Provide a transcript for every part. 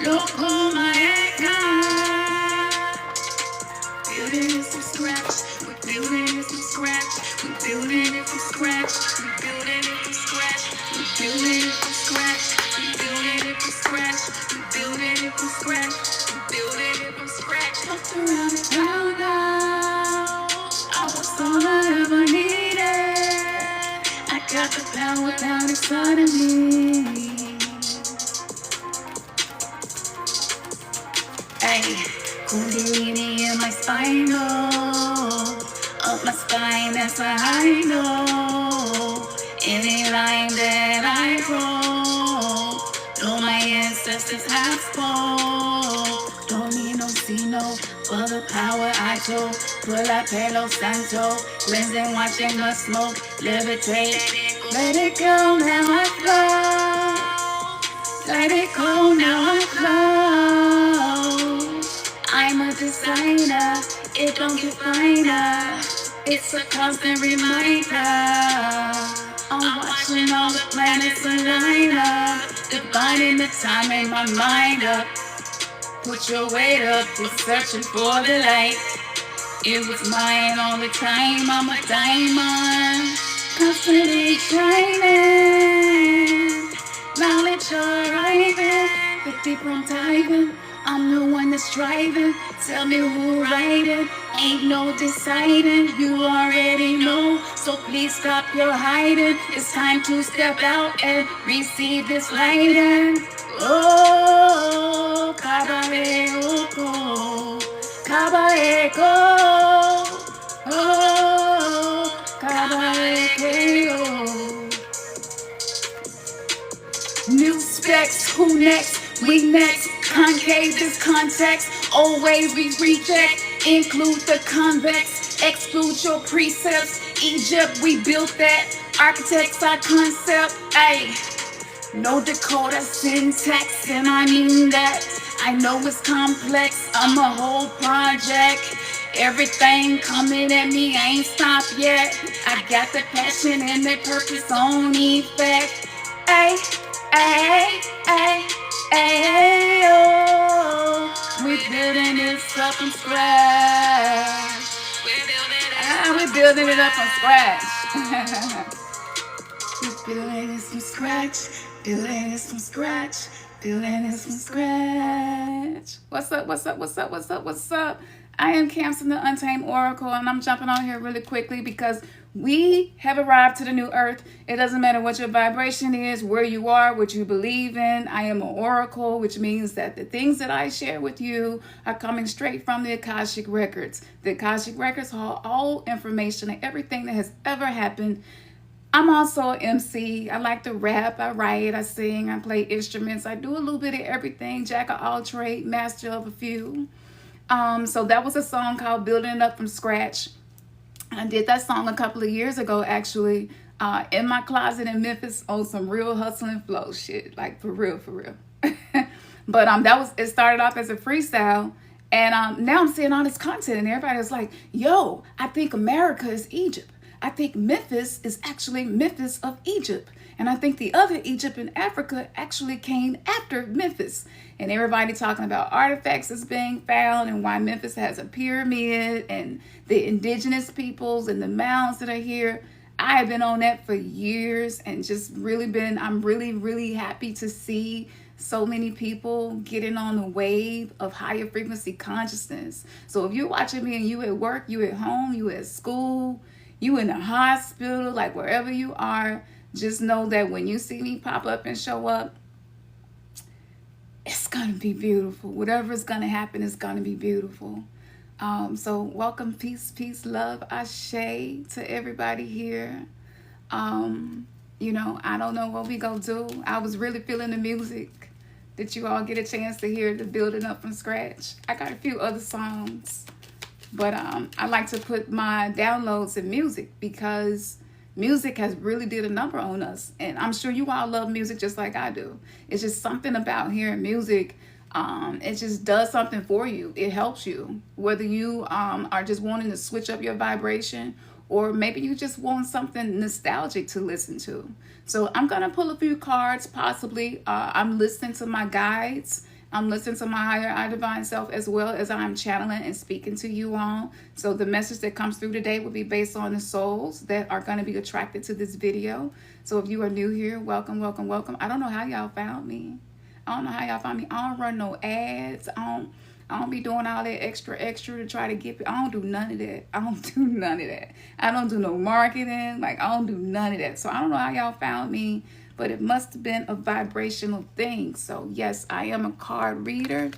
Loco Maeka. Building it from scratch. We're building it from scratch. We're building it from scratch. We're building it from scratch. We're building it from scratch. We're building it from scratch. We're building it from scratch. We're building it from scratch. Looked around and found out I was all I ever needed. I got the power down inside of me. Ay, Kundalini in my spinal, up my spine, that's why I know. Any line that I roll, know my ancestors have spoke. Don't need no C-no for the power I told. Pull up Palo Santo, cleansing, watching the smoke, levitate. Let it go, now I flow. Let it go, now I flow. I'm a designer, it don't get finer. It's a constant reminder. I'm watching all the planets align up, divining the time in my mind up. Put your weight up, you're searching for the light. It was mine all the time, I'm a diamond, constantly shining. Knowledge arriving, the deeper I'm diving, I'm the one that's driving. Tell me who riding, ain't no deciding. You already know, so please stop your hiding. It's time to step out and receive this lighting. Oh, Kabareko, Kabareko, oh, Kabareko. New specs, who next? We next. Concave this context. Always we reject. Include the convex. Exclude your precepts. Egypt, we built that. Architects, our concept. Ayy. No Dakota syntax, and I mean that. I know it's complex. I'm a whole project. Everything coming at me, I ain't stopped yet. I got the passion and the purpose on effect. Ay, ay, ay, ay, oh. We're building this up from scratch. We're building it up from scratch. We're building this from scratch. Building this from scratch. Building this from scratch. What's up? What's up? What's up? What's up? What's up? I am Camson the Untamed Oracle, and I'm jumping on here really quickly because we have arrived to the new earth. It doesn't matter what your vibration is, where you are, what you believe in. I am an oracle, which means that the things that I share with you are coming straight from the Akashic Records. The Akashic Records hold all information and everything that has ever happened. I'm also an MC. I like to rap, I write, I sing, I play instruments. I do a little bit of everything, jack of all trades, master of a few. So that was a song called Building It Up From Scratch. I did that song a couple of years ago, actually, in my closet in Memphis on some real hustling flow shit, like for real, for real. But it started off as a freestyle, and now I'm seeing all this content, and everybody was like, yo, I think America is Egypt. I think Memphis is actually Memphis of Egypt. And I think the other Egypt in Africa actually came after Memphis. And everybody talking about artifacts that's being found and why Memphis has a pyramid and the indigenous peoples and the mounds that are here. I have been on that for years and just I'm really, really happy to see so many people getting on the wave of higher frequency consciousness. So if you're watching me and you at work, you at home, you at school, you in a hospital, like wherever you are, just know that when you see me pop up and show up, it's going to be beautiful. Whatever is going to happen is going to be beautiful. So welcome, peace, peace, love, ashe to everybody here. You know, I don't know what we going to do. I was really feeling the music. Did you all get a chance to hear the building up from scratch? I got a few other songs. But I like to put my downloads in music because music has really did a number on us. And I'm sure you all love music just like I do. It's just something about hearing music. It just does something for you. It helps you. Whether you are just wanting to switch up your vibration or maybe you just want something nostalgic to listen to. So I'm going to pull a few cards possibly. I'm listening to my guides. I'm listening to my higher I divine self as well as I'm channeling and speaking to you all. So the message that comes through today will be based on the souls that are going to be attracted to this video. So if you are new here, welcome, welcome, welcome. I don't know how y'all found me. I don't know how y'all found me. I don't run no ads. I don't be doing all that extra to try to get. I don't do none of that. I don't do none of that. I don't do no marketing. Like, I don't do none of that. So I don't know how y'all found me, but it must have been a vibrational thing. So yes, I am a card reader.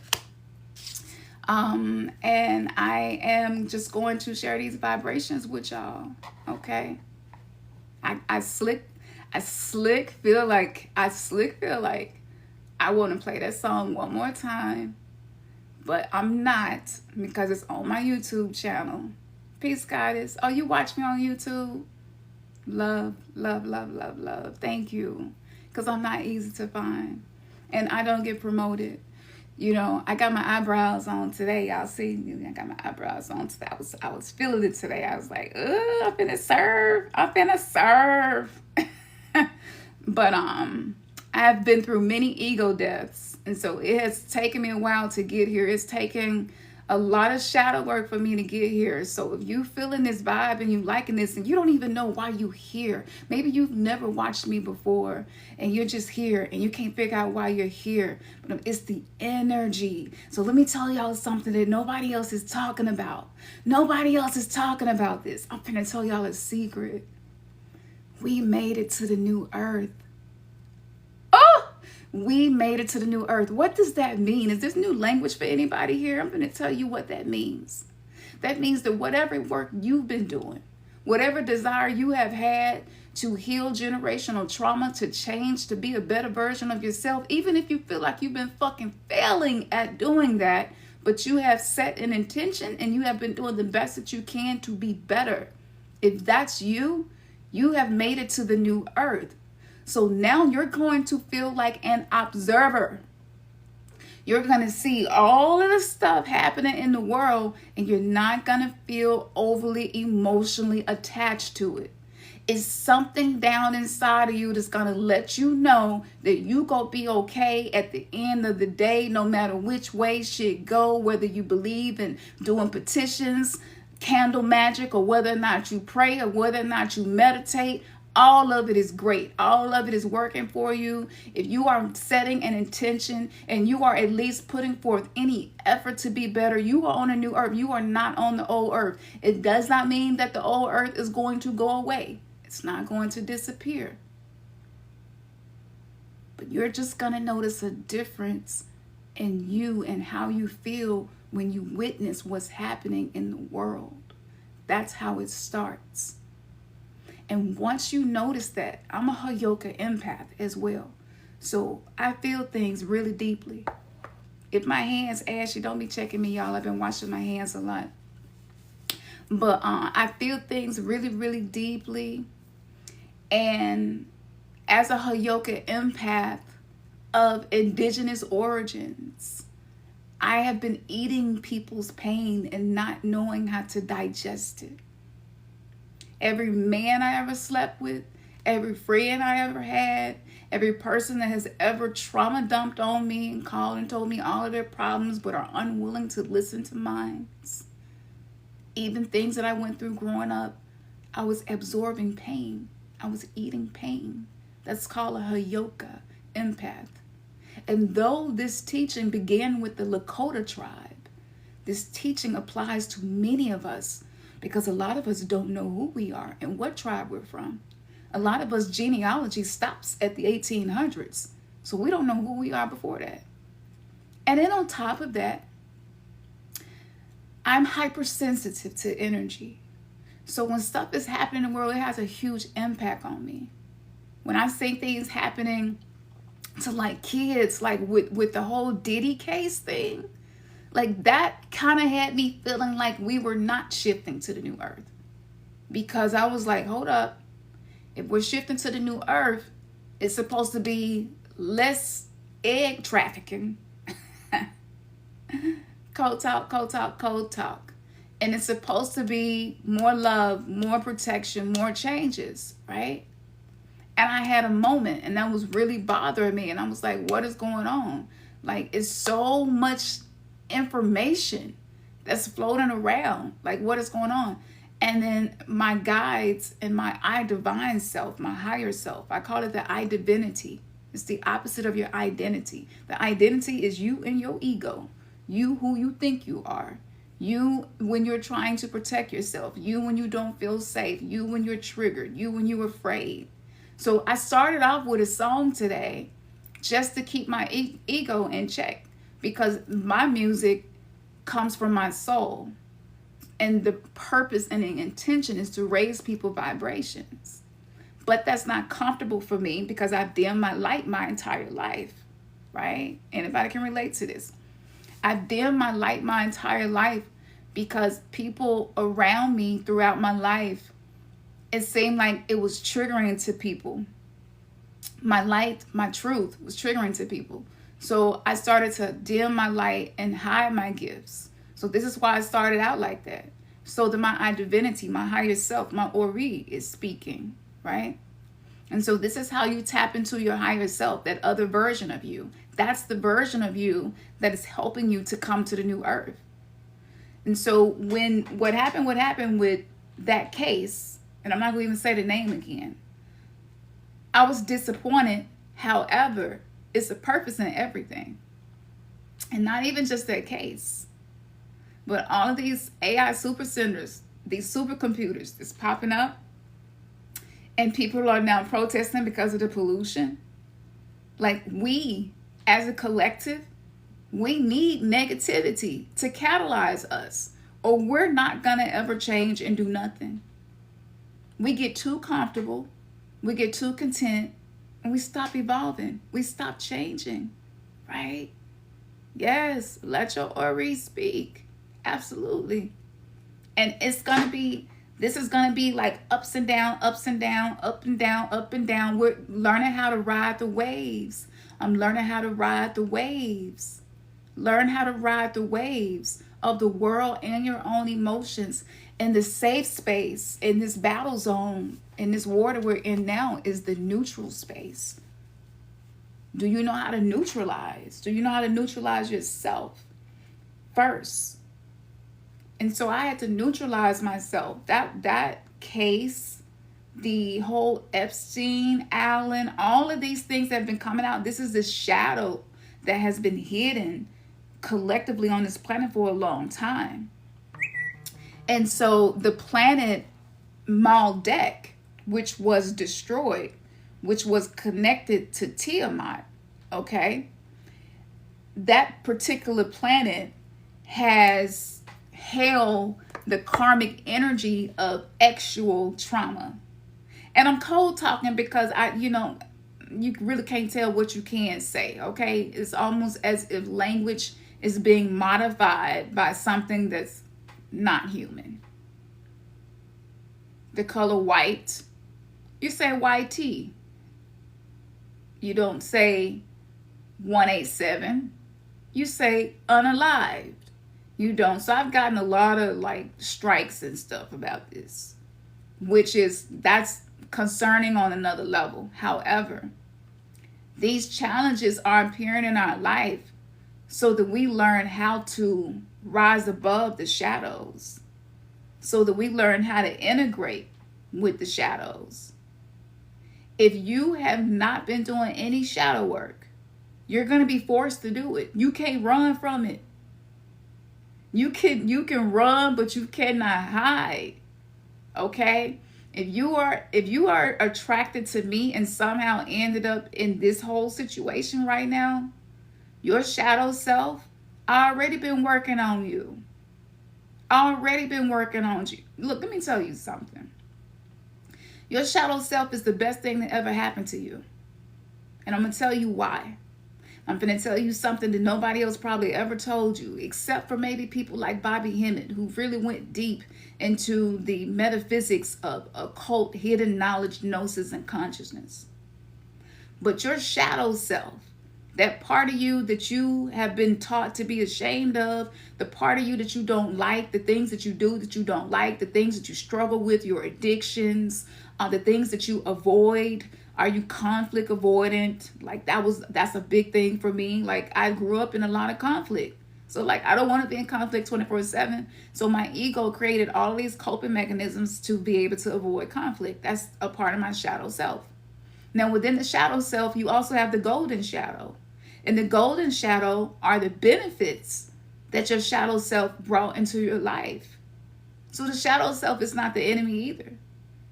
And I am just going to share these vibrations with y'all. Okay. I slick feel like I want to play that song one more time, but I'm not, because it's on my YouTube channel. Peace, Goddess. Oh, you watch me on YouTube? Love, love, love, love, love. Thank you. Because I'm not easy to find. And I don't get promoted. You know, I got my eyebrows on today. Y'all see, I got my eyebrows on today. I was feeling it today. I was like, I'm finna serve. But I've been through many ego deaths. And so it has taken me a while to get here. It's taken a lot of shadow work for me to get here. So if you feeling this vibe and you liking this and you don't even know why you here, maybe you've never watched me before and you're just here and you can't figure out why you're here, but it's the energy. So let me tell y'all something that nobody else is talking about. Nobody else is talking about this. I'm gonna tell y'all a secret. We made it to the new earth. We made it to the new earth. What does that mean? Is this new language for anybody here? I'm going to tell you what that means. That means that whatever work you've been doing, whatever desire you have had to heal generational trauma, to change, to be a better version of yourself, even if you feel like you've been fucking failing at doing that, but you have set an intention and you have been doing the best that you can to be better. If that's you, you have made it to the new earth. So now you're going to feel like an observer. You're going to see all of the stuff happening in the world and you're not going to feel overly emotionally attached to it. It's something down inside of you that's going to let you know that you going to be okay at the end of the day, no matter which way shit go, whether you believe in doing petitions, candle magic, or whether or not you pray or whether or not you meditate. All of it is great. All of it is working for you. If you are setting an intention and you are at least putting forth any effort to be better, you are on a new earth. You are not on the old earth. It does not mean that the old earth is going to go away. It's not going to disappear. But you're just going to notice a difference in you and how you feel when you witness what's happening in the world. That's how it starts. And once you notice that, I'm a Hayoka empath as well. So I feel things really deeply. If my hands ashy, don't be checking me, y'all. I've been washing my hands a lot. But I feel things really, really deeply. And as a Hayoka empath of indigenous origins, I have been eating people's pain and not knowing how to digest it. Every man I ever slept with, every friend I ever had, every person that has ever trauma dumped on me and called and told me all of their problems but are unwilling to listen to mine. Even things that I went through growing up, I was absorbing pain. I was eating pain. That's called a Hayoka empath. And though this teaching began with the Lakota tribe, this teaching applies to many of us, because a lot of us don't know who we are and what tribe we're from. A lot of us genealogy stops at the 1800s. So we don't know who we are before that. And then on top of that, I'm hypersensitive to energy. So when stuff is happening in the world, it has a huge impact on me. When I see things happening to like kids, like with the whole Diddy case thing, like that kind of had me feeling like we were not shifting to the new earth. Because I was like, hold up. If we're shifting to the new earth, it's supposed to be less egg trafficking. Cold talk, cold talk, cold talk. And it's supposed to be more love, more protection, more changes, right? And I had a moment and that was really bothering me. And I was like, what is going on? Like, it's so much information that's floating around. Like, what is going on? And then my guides and my I divine self, my higher self, I call it the I divinity. It's the opposite of your identity. The identity is you and your ego. You who you think you are. You when you're trying to protect yourself. You when you don't feel safe. You when you're triggered. You when you're afraid. So I started off with a song today just to keep my ego in check, because my music comes from my soul. And the purpose and the intention is to raise people's vibrations. But that's not comfortable for me because I've dimmed my light my entire life, right? Anybody can relate to this. I've dimmed my light my entire life because people around me throughout my life, it seemed like it was triggering to people. My light, my truth was triggering to people. So I started to dim my light and hide my gifts. So this is why I started out like that. So that my I divinity, my higher self, my Ori is speaking, right? And so this is how you tap into your higher self, that other version of you. That's the version of you that is helping you to come to the new earth. And so what happened with that case, and I'm not going to even say the name again, I was disappointed. However, it's a purpose in everything. And not even just that case, but all of these AI supercenters, these supercomputers that's popping up, and people are now protesting because of the pollution. Like, we, as a collective, we need negativity to catalyze us, or we're not going to ever change and do nothing. We get too comfortable, we get too content, and we stop evolving. We stop changing, right? Yes, let your Ori speak. Absolutely. And this is going to be like ups and down, ups and down, up and down, up and down. We're learning how to ride the waves. I'm learning how to ride the waves. Learn how to ride the waves of the world and your own emotions. And the safe space in this battle zone, in this war that we're in now, is the neutral space. Do you know how to neutralize? Do you know how to neutralize yourself first? And so I had to neutralize myself. That case, the whole Epstein, Allen, all of these things that have been coming out, this is the shadow that has been hidden collectively on this planet for a long time. And so the planet Maldek, which was destroyed, which was connected to Tiamat, okay? That particular planet has held the karmic energy of actual trauma. And I'm cold talking because you really can't tell what you can say, okay? It's almost as if language is being modified by something that's not human. The color white, you say YT. You don't say 187. You say unalived. You don't. So I've gotten a lot of like strikes and stuff about this, that's concerning on another level. However, these challenges are appearing in our life so that we learn how to rise above the shadows, so that we learn how to integrate with the shadows. If you have not been doing any shadow work, you're going to be forced to do it. You can't run from it. You can run, but you cannot hide. Okay? If you are attracted to me and somehow ended up in this whole situation right now, your shadow self already been working on you. Already been working on you. Look, let me tell you something. Your shadow self is the best thing that ever happened to you. And I'm going to tell you why. I'm going to tell you something that nobody else probably ever told you, except for maybe people like Bobby Hemmett, who really went deep into the metaphysics of occult, hidden knowledge, gnosis, and consciousness. But your shadow self, that part of you that you have been taught to be ashamed of, the part of you that you don't like, the things that you do that you don't like, the things that you struggle with, your addictions, the things that you avoid, Are you conflict avoidant? Like that's a big thing for me. Like I grew up in a lot of conflict. So like I don't want to be in conflict 24/7. So my ego created all these coping mechanisms to be able to avoid conflict. That's a part of my shadow self. Now within the shadow self, you also have the golden shadow. And the golden shadow are the benefits that your shadow self brought into your life. So the shadow self is not the enemy either.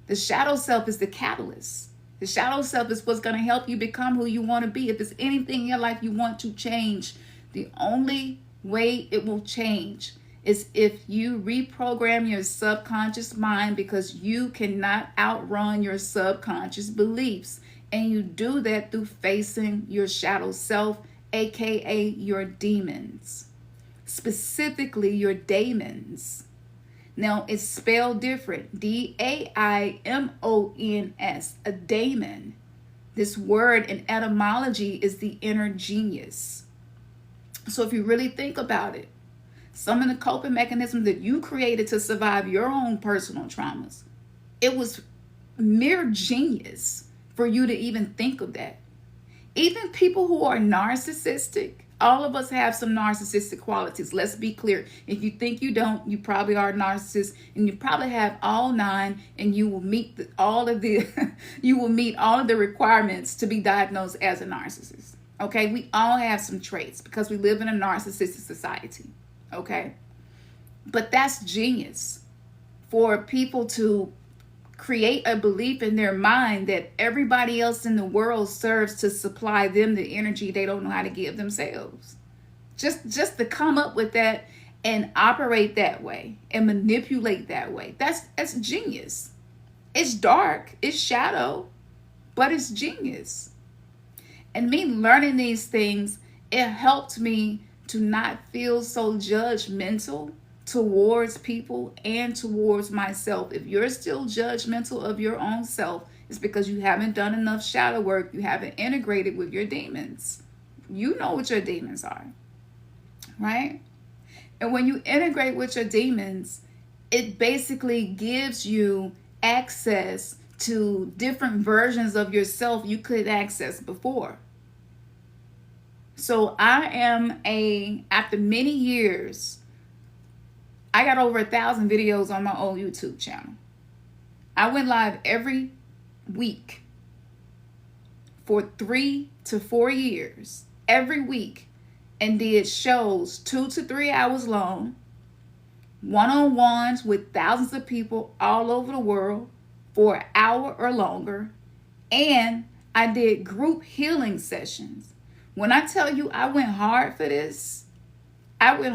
The shadow self is the catalyst. The shadow self is what's going to help you become who you want to be. If there's anything in your life you want to change, the only way it will change is if you reprogram your subconscious mind, because you cannot outrun your subconscious beliefs. And you do that through facing your shadow self, aka your demons, specifically your daemons. Now it's spelled different, Daimons, a daemon. This word in etymology is the inner genius. So if you really think about it, some of the coping mechanisms that you created to survive your own personal traumas, it was mere genius for you to even think of that. Even people who are narcissistic, all of us have some narcissistic qualities. Let's be clear. If you think you don't, you probably are a narcissist, and you probably have all 9, and you will meet all of the you will meet all of the requirements to be diagnosed as a narcissist. Okay, we all have some traits because we live in a narcissistic society. Okay, but that's genius for people to create a belief in their mind that everybody else in the world serves to supply them the energy they don't know how to give themselves. Just to come up with that and operate that way and manipulate that way. That's genius. It's dark, it's shadow, but it's genius. And me learning these things, it helped me to not feel so judgmental towards people and towards myself. If you're still judgmental of your own self, it's because you haven't done enough shadow work. You haven't integrated with your demons. You know what your demons are, right? And when you integrate with your demons, it basically gives you access to different versions of yourself you could access before. So after many years, I got over 1,000 videos on my old YouTube channel. I went live every week for 3 to 4 years, every week, and did shows 2 to 3 hours long, one-on-ones with thousands of people all over the world for an hour or longer. And I did group healing sessions. When I tell you I went hard for this, I went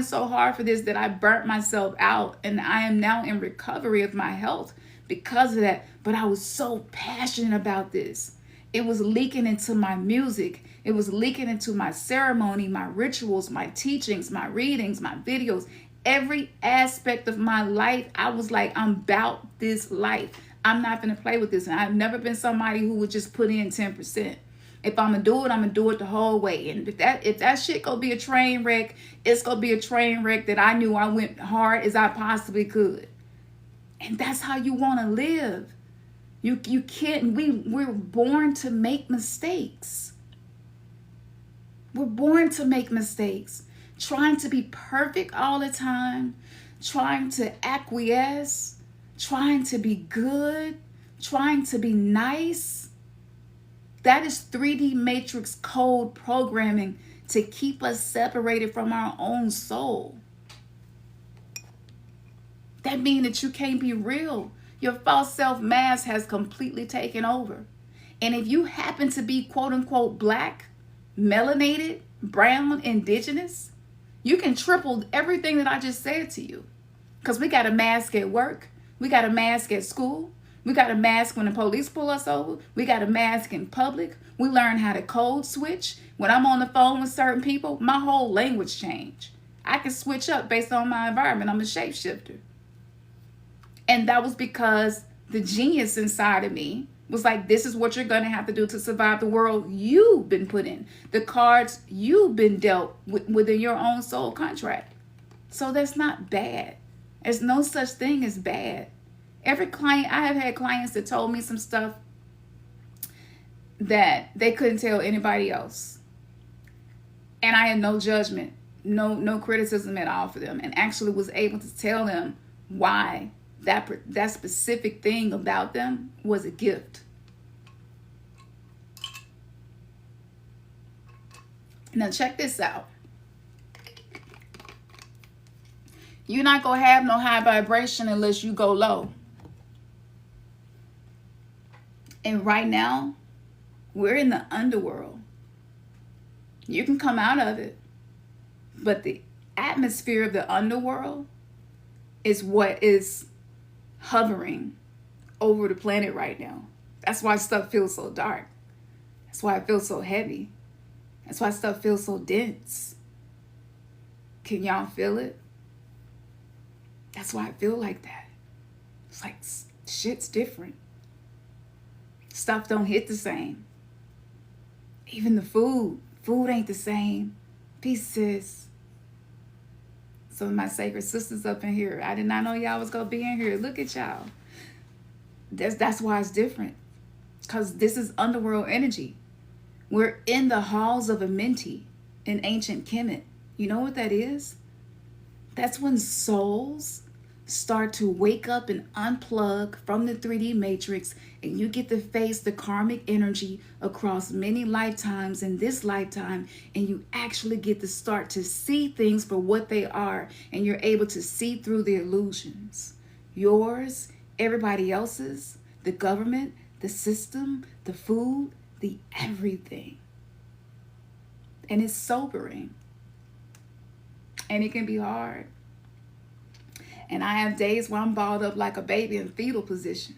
so hard for this that I burnt myself out, and I am now in recovery of my health because of that. But I was so passionate about this. It was leaking into my music. It was leaking into my ceremony, my rituals, my teachings, my readings, my videos. Every aspect of my life, I was like, I'm about this life. I'm not going to play with this. And I've never been somebody who would just put in 10%. If I'm going to do it, I'm going to do it the whole way. And if that shit going to be a train wreck, it's going to be a train wreck that I knew I went hard as I possibly could. And that's how you want to live. You can't, we're born to make mistakes. We're born to make mistakes. Trying to be perfect all the time, trying to acquiesce, trying to be good, trying to be nice. That is 3D matrix code programming to keep us separated from our own soul. That means that you can't be real. Your false self mask has completely taken over. And if you happen to be quote unquote black, melanated, brown, indigenous, you can triple everything that I just said to you. Because we got a mask at work. We got a mask at school. We got a mask when the police pull us over. We got a mask in public. We learn how to code switch. When I'm on the phone with certain people, my whole language change. I can switch up based on my environment. I'm a shapeshifter. And that was because the genius inside of me was like, this is what you're going to have to do to survive the world you've been put in. The cards you've been dealt within your own soul contract. So that's not bad. There's no such thing as bad. Every client, I have had clients that told me some stuff that they couldn't tell anybody else. And I had no judgment, no criticism at all for them, and actually was able to tell them why that specific thing about them was a gift. Now check this out. You're not going to have no high vibration unless you go low. And right now, we're in the underworld. You can come out of it, but the atmosphere of the underworld is what is hovering over the planet right now. That's why stuff feels so dark. That's why it feels so heavy. That's why stuff feels so dense. Can y'all feel it? That's why I feel like that. It's like shit's different. Stuff don't hit the same. Even the food. Food ain't the same. Peace, sis. Some of my sacred sisters up in here. I did not know y'all was going to be in here. Look at y'all. That's why it's different. Because this is underworld energy. We're in the Halls of Amenti in ancient Kemet. You know what that is? That's when souls start to wake up and unplug from the 3D matrix, and you get to face the karmic energy across many lifetimes in this lifetime, and you actually get to start to see things for what they are, and you're able to see through the illusions. Yours, everybody else's, the government, the system, the food, the everything. And it's sobering. And it can be hard. And I have days where I'm balled up like a baby in fetal position.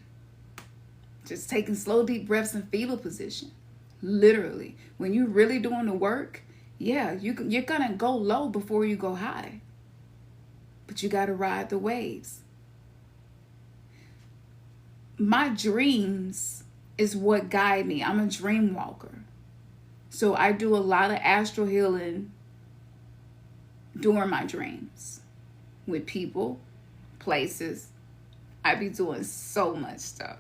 Just taking slow, deep breaths in fetal position. Literally. When you're really doing the work, yeah, you're going to go low before you go high. But you got to ride the waves. My dreams is what guide me. I'm a dream walker. So I do a lot of astral healing during my dreams with people, places. I be doing so much stuff.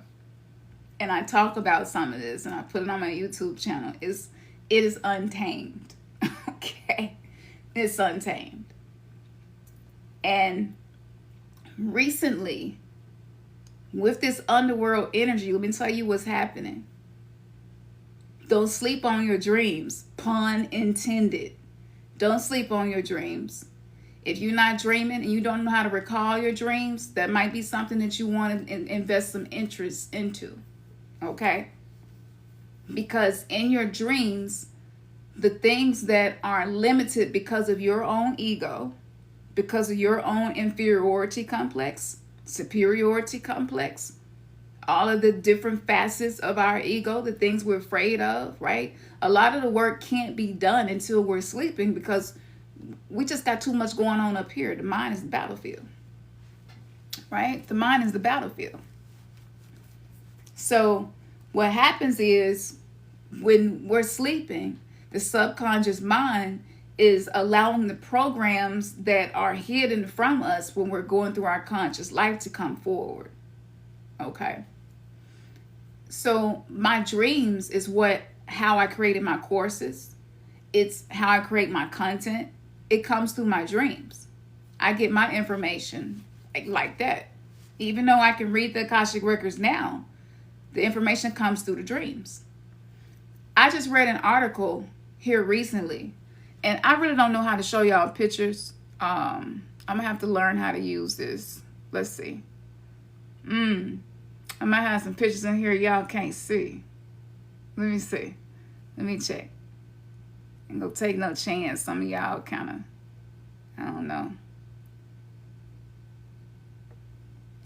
And I talk about some of this and I put it on my YouTube channel. It is untamed. Okay? It's untamed. And recently, with this underworld energy, let me tell you what's happening. Don't sleep on your dreams. Pun intended. Don't sleep on your dreams. If you're not dreaming and you don't know how to recall your dreams, that might be something that you want to invest some interest into. Okay? Because in your dreams, the things that are limited because of your own ego, because of your own inferiority complex, superiority complex, all of the different facets of our ego, the things we're afraid of, right? A lot of the work can't be done until we're sleeping because we just got too much going on up here. The mind is the battlefield, right? The mind is the battlefield. So what happens is when we're sleeping, the subconscious mind is allowing the programs that are hidden from us when we're going through our conscious life to come forward. Okay. So my dreams is how I created my courses. It's how I create my content. It comes through my dreams. I get my information like that. Even though I can read the Akashic Records now, the information comes through the dreams. I just read an article here recently, and I really don't know how to show y'all pictures. I'm going to have to learn how to use this. Let's see. I might have some pictures in here y'all can't see. Let me see. Let me check. Ain't gonna take no chance. Some of y'all kind of, I don't know.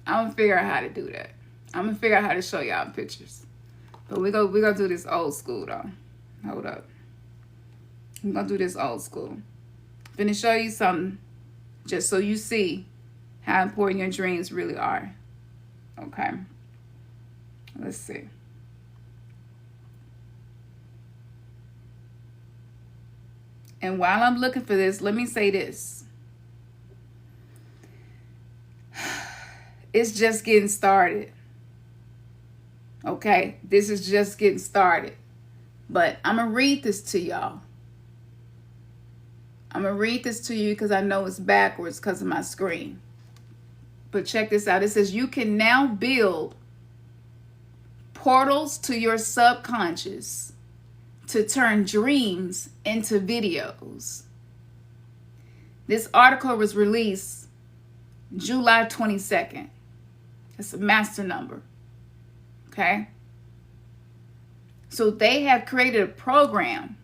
I'm gonna figure out how to do that. I'm gonna figure out how to show y'all pictures. But we gonna do this old school though. Hold up. I'm gonna do this old school. I'm gonna show you something just so you see how important your dreams really are. Okay. Let's see. And while I'm looking for this, let me say this. It's just getting started. Okay? This is just getting started. But I'm going to read this to y'all. I'm going to read this to you because I know it's backwards because of my screen. But check this out. It says, you can now build portals to your subconscious to turn dreams into videos. This article was released July 22nd. It's a master number. Okay? So they have created a program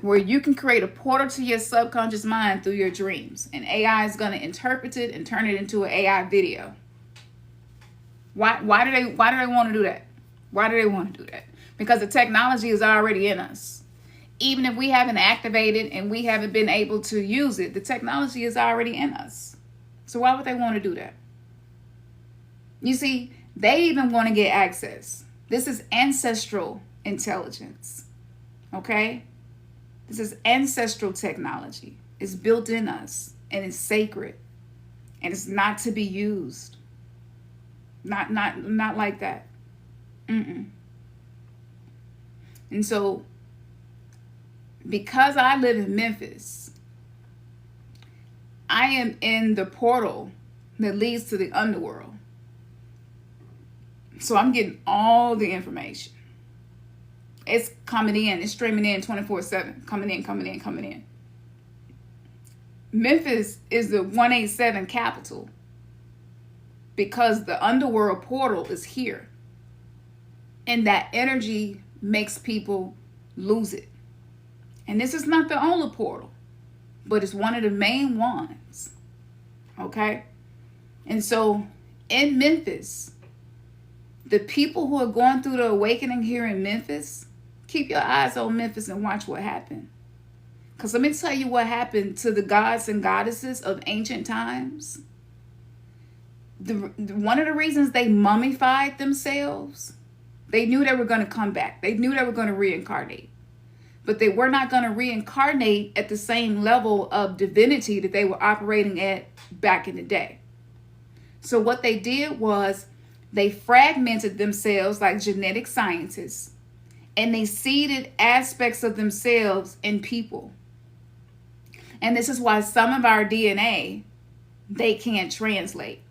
where you can create a portal to your subconscious mind through your dreams. And AI is going to interpret it and turn it into an AI video. Why do they want to do that? Why do they want to do that? Because the technology is already in us. Even if we haven't activated and we haven't been able to use it, the technology is already in us. So why would they want to do that? You see, they even want to get access. This is ancestral intelligence. Okay? This is ancestral technology. It's built in us and it's sacred. And it's not to be used. Not like that. And so, because I live in Memphis, I am in the portal that leads to the underworld. So I'm getting all the information. It's coming in. It's streaming in 24/7. Coming in. Memphis is the 187 capital because the underworld portal is here. And that energy makes people lose it. And this is not the only portal, but it's one of the main ones. Okay? And so in Memphis, the people who are going through the awakening here in Memphis, keep your eyes on Memphis and watch what happened. Because let me tell you what happened to the gods and goddesses of ancient times. One of the reasons they mummified themselves, they knew they were going to come back. They knew they were going to reincarnate. But they were not going to reincarnate at the same level of divinity that they were operating at back in the day. So what they did was they fragmented themselves like genetic scientists, and they seeded aspects of themselves in people. And this is why some of our DNA, they can't translate.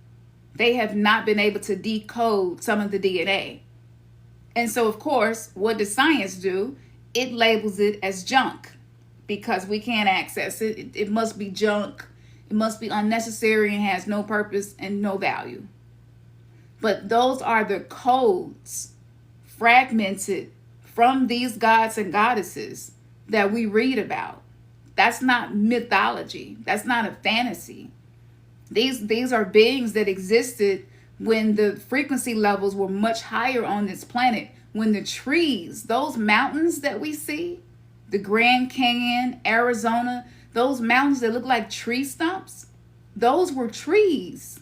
They have not been able to decode some of the DNA. And so, of course, what does science do? It labels it as junk because we can't access it. It must be junk. It must be unnecessary and has no purpose and no value. But those are the codes fragmented from these gods and goddesses that we read about. That's not mythology. That's not a fantasy. These are beings that existed when the frequency levels were much higher on this planet. When the trees, those mountains that we see, the Grand Canyon, Arizona, those mountains that look like tree stumps, those were trees.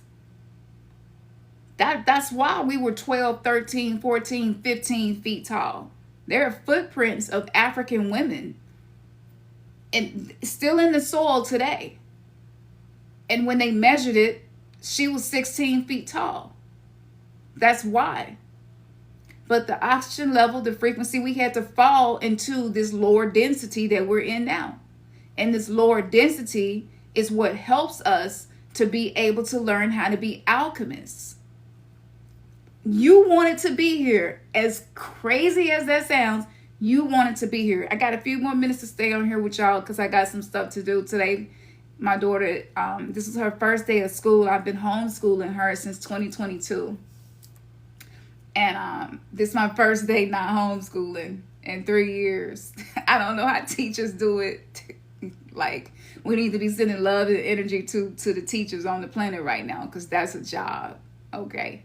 That's why we were 12, 13, 14, 15 feet tall. There are footprints of African women and still in the soil today. And when they measured it, she was 16 feet tall. That's why. But the oxygen level, the frequency, we had to fall into this lower density that we're in now. And this lower density is what helps us to be able to learn how to be alchemists. You wanted to be here. As crazy as that sounds, you wanted to be here. I got a few more minutes to stay on here with y'all because I got some stuff to do today. My daughter, this is her first day of school. I've been homeschooling her since 2022. And this is my first day not homeschooling in 3 years. I don't know how teachers do it. Like, we need to be sending love and energy to the teachers on the planet right now because that's a job. Okay.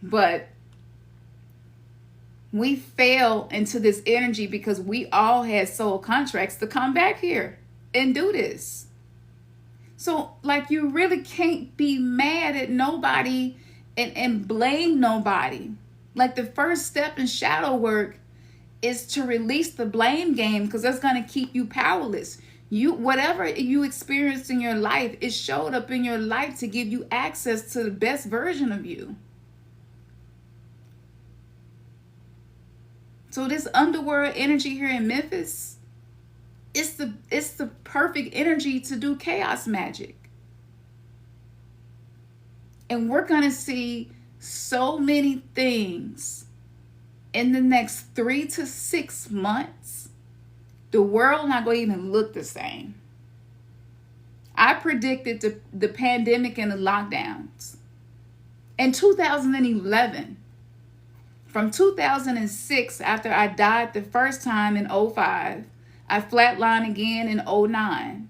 But we fell into this energy because we all had soul contracts to come back here and do this. So, like, you really can't be mad at nobody and blame nobody. Like, the first step in shadow work is to release the blame game because that's going to keep you powerless. Whatever you experienced in your life, it showed up in your life to give you access to the best version of you. So this underworld energy here in Memphis, it's the perfect energy to do chaos magic. And we're going to see so many things in the next 3 to 6 months. The world not going to even look the same. I predicted the pandemic and the lockdowns. In 2011, from 2006, after I died the first time in 2005, I flatlined again in 2009.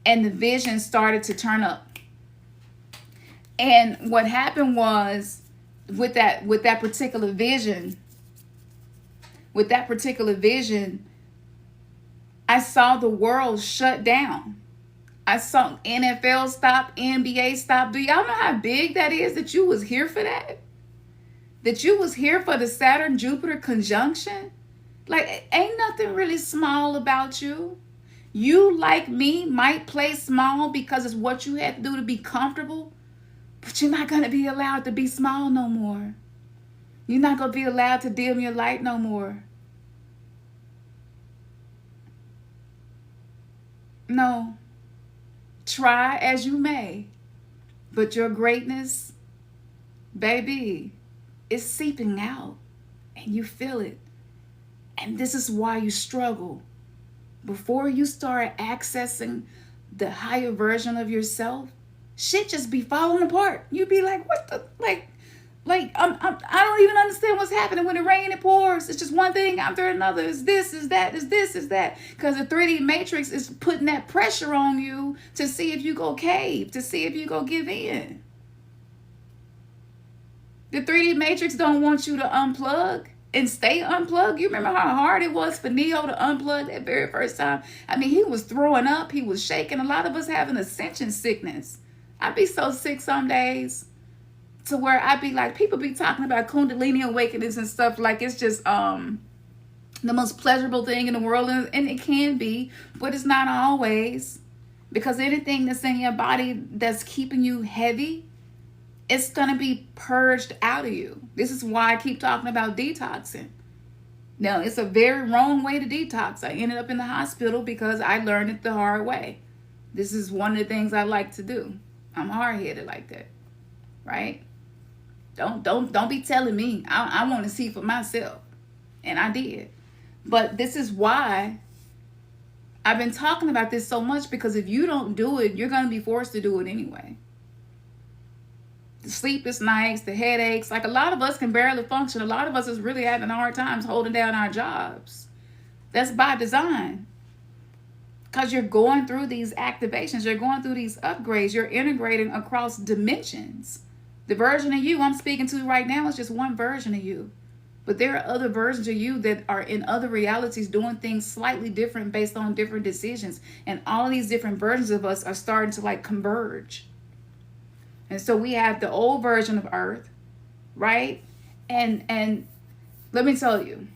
And the vision started to turn up. And what happened was, with that particular vision, I saw the world shut down. I saw NFL stop, NBA stop. Do y'all know how big that is, that you was here for that? That you was here for the Saturn-Jupiter conjunction? Like, ain't nothing really small about you. You, like me, might play small because it's what you had to do to be comfortable, but you're not going to be allowed to be small no more. You're not going to be allowed to dim your light no more. No. Try as you may, but your greatness, baby, is seeping out, and you feel it. And this is why you struggle. Before you start accessing the higher version of yourself, shit just be falling apart. You be like, what the, like I don't even understand what's happening. When it rains, it pours. It's just one thing after another. It's this, is that, is this, is that. Because the 3D matrix is putting that pressure on you to see if you go cave, to see if you go give in. The 3D matrix don't want you to unplug and stay unplugged. You remember how hard it was for Neo to unplug that very first time? I mean, he was throwing up. He was shaking. A lot of us have an ascension sickness. I'd be so sick some days, to where I'd be like, people be talking about Kundalini awakenings and stuff like it's just the most pleasurable thing in the world. And it can be, but it's not always. Because anything that's in your body that's keeping you heavy, it's going to be purged out of you. This is why I keep talking about detoxing. Now, it's a very wrong way to detox. I ended up in the hospital because I learned it the hard way. This is one of the things I like to do. I'm hard-headed like that, right? Don't be telling me. I want to see for myself. And I did. But this is why I've been talking about this so much, because if you don't do it, you're going to be forced to do it anyway. The sleepless nights, the headaches, like a lot of us can barely function. A lot of us is really having hard times holding down our jobs. That's by design. Because you're going through these activations, you're going through these upgrades, you're integrating across dimensions. The version of you I'm speaking to right now is just one version of you. But there are other versions of you that are in other realities doing things slightly different based on different decisions. And all of these different versions of us are starting to like converge. And so we have the old version of Earth, right? And let me tell you